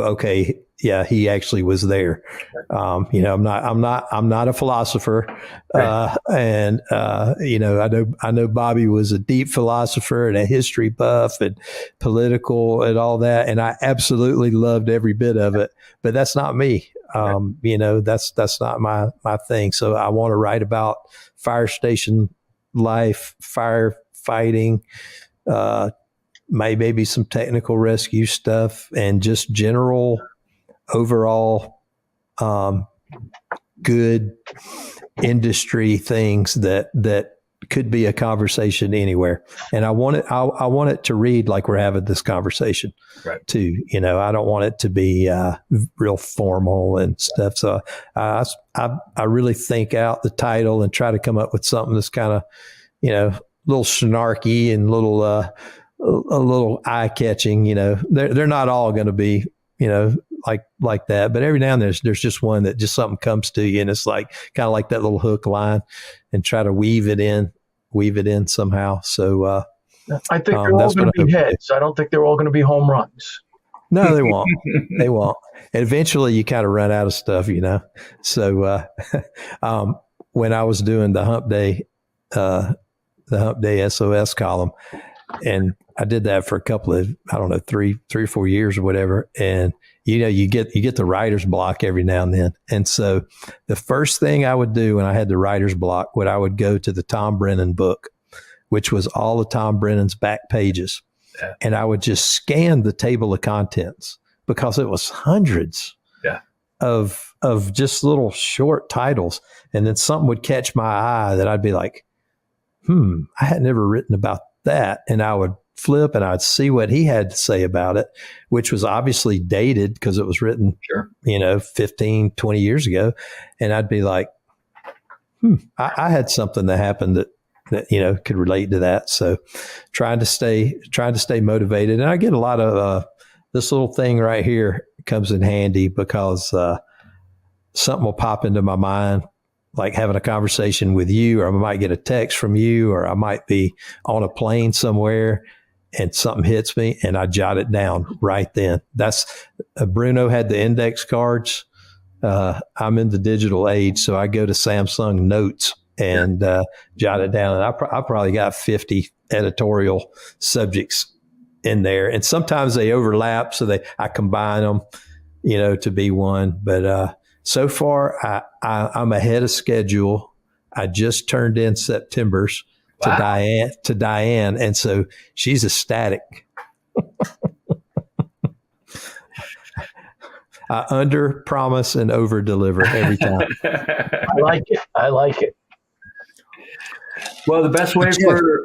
okay, yeah, he actually was there. I'm not a philosopher. And I know Bobby was a deep philosopher and a history buff and political and all that. And I absolutely loved every bit of it, but that's not me. That's not my thing. So I want to write about fire station life, firefighting, maybe some technical rescue stuff, and just general overall good industry things that could be a conversation anywhere. And I want it to read like we're having this conversation, right, too. I don't want it to be real formal and stuff. So I really think out the title and try to come up with something that's kind of, a little snarky and a little eye catching. They're not all going to be, like that, but every now and then there's just one that just something comes to you, and it's like kind of like that little hook line, and try to weave it in somehow. So I think they're all going to be heads. I don't think they're all going to be home runs. No, they won't. They won't. And eventually you kind of run out of stuff, So when I was doing the Hump Day SOS column, And I did that for a couple of, I don't know, three or 4 years or whatever. And, you get the writer's block every now and then. And so the first thing I would do when I had the writer's block, I would go to the Tom Brennan book, which was all of Tom Brennan's back pages. Yeah. And I would just scan the table of contents because it was hundreds of just little short titles. And then something would catch my eye that I'd be like, I had never written about that. And I would flip and I'd see what he had to say about it, which was obviously dated because it was written, 15, 20 years ago. And I'd be like, I had something that happened that could relate to that. So trying to stay motivated. And I get a lot of, this little thing right here comes in handy because, something will pop into my mind, like having a conversation with you, or I might get a text from you, or I might be on a plane somewhere and something hits me and I jot it down right then. That's Bruno had the index cards. I'm in the digital age, so I go to Samsung Notes and jot it down. And I probably got 50 editorial subjects in there, and sometimes they overlap, so I combine them, to be one. But so far, I'm ahead of schedule. I just turned in September's to Diane, and so she's ecstatic. I under promise and over deliver every time. I like it. Well, the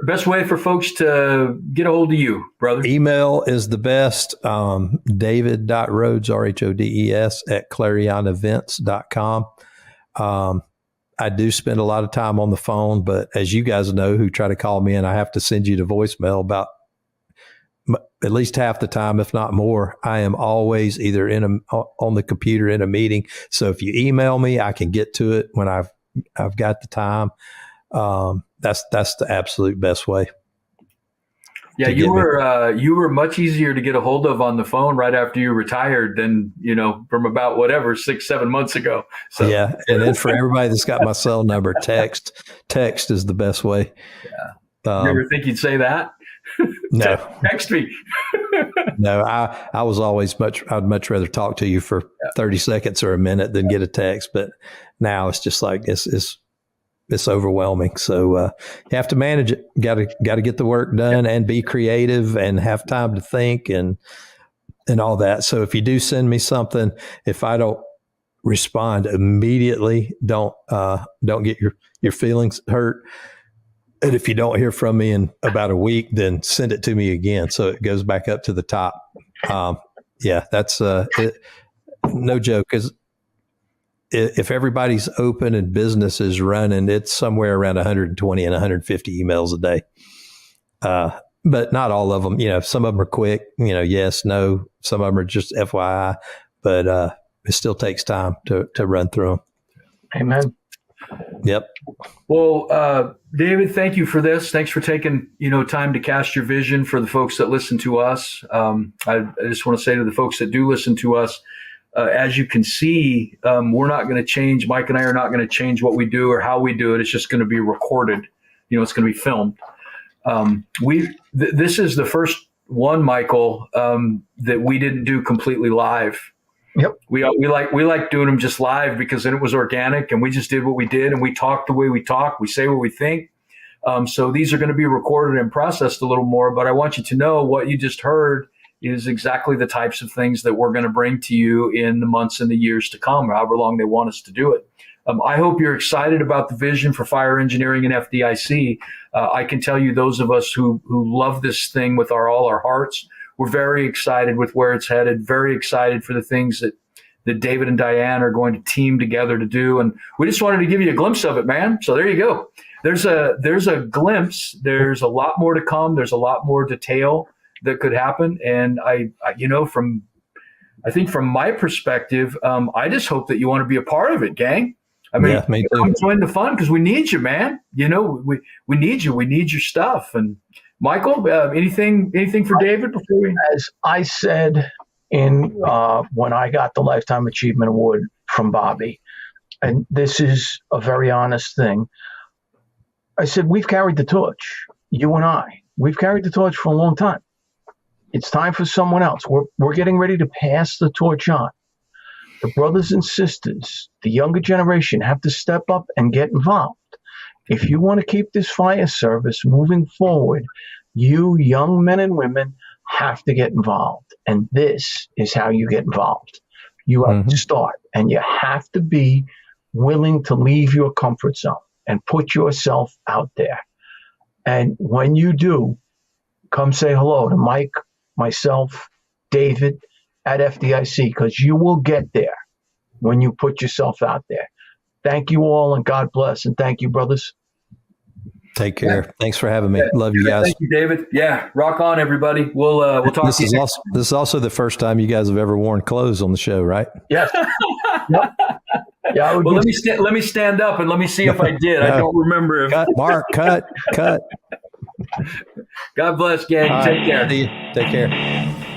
best way for folks to get a hold of you, brother. Email is the best. David.Rhodes, RHODES @clarionevents.com. I do spend a lot of time on the phone, but as you guys know who try to call me in, I have to send you the voicemail about at least half the time, if not more. I am always either on the computer in a meeting. So if you email me, I can get to it when I've got the time. That's the absolute best way. Yeah, you were much easier to get a hold of on the phone right after you retired than, from about 6-7 months ago. So yeah. And then for everybody that's got my cell number, text is the best way. Yeah. You ever think you'd say that? No. Text me. No, I was always I'd much rather talk to you for 30 seconds or a minute than get a text. But now it's just like, it's overwhelming. So you have to manage it. Got to get the work done and be creative and have time to think and all that. So if you do send me something, if I don't respond immediately, don't get your feelings hurt. And if you don't hear from me in about a week, then send it to me again so it goes back up to the top. That's no joke. Because if everybody's open and business is running, it's somewhere around 120 and 150 emails a day. But not all of them. Some of them are quick. Yes, no. Some of them are just FYI. But it still takes time to run through them. Amen. Yep. Well, David, thank you for this. Thanks for taking, time to cast your vision for the folks that listen to us. I just want to say to the folks that do listen to us, as you can see, we're not going to change. Mike and I are not going to change what we do or how we do it. It's just going to be recorded. It's going to be filmed. This is the first one, Michael, that we didn't do completely live. Yep. We like doing them just live because then it was organic and we just did what we did and we talk the way we talk. We say what we think. So these are going to be recorded and processed a little more, but I want you to know what you just heard is exactly the types of things that we're going to bring to you in the months and the years to come, however long they want us to do it. I hope you're excited about the vision for fire engineering and FDIC. I can tell you those of us who love this thing with all our hearts, we're very excited with where it's headed, very excited for the things that David and Diane are going to team together to do. And we just wanted to give you a glimpse of it, man. So there you go. There's a glimpse. There's a lot more to come. There's a lot more detail that could happen. And I think from my perspective, I just hope that you want to be a part of it, gang. I mean, come join the fun because we need you, man. We need you. We need your stuff. And Michael, anything for David before we? As I said when I got the Lifetime Achievement Award from Bobby, and this is a very honest thing, I said, we've carried the torch, you and I. we've carried the torch for a long time. It's time for someone else. We're getting ready to pass the torch on. The brothers and sisters, the younger generation, have to step up and get involved. If you want to keep this fire service moving forward, you young men and women have to get involved. And this is how you get involved. You have to start, and you have to be willing to leave your comfort zone and put yourself out there. And when you do, come say hello to Mike, myself, David at FDIC, because you will get there when you put yourself out there. Thank you all, and God bless. And thank you, brothers. Take care. Yeah. Thanks for having me. Love you guys. Thank you, David. Yeah, rock on, everybody. We'll talk to you. This is also the first time you guys have ever worn clothes on the show, right? Yes. Yep. Yeah. Well, let me stand up and let me see if I did. I don't remember. Mark, cut. God bless, gang. Take care. Take care.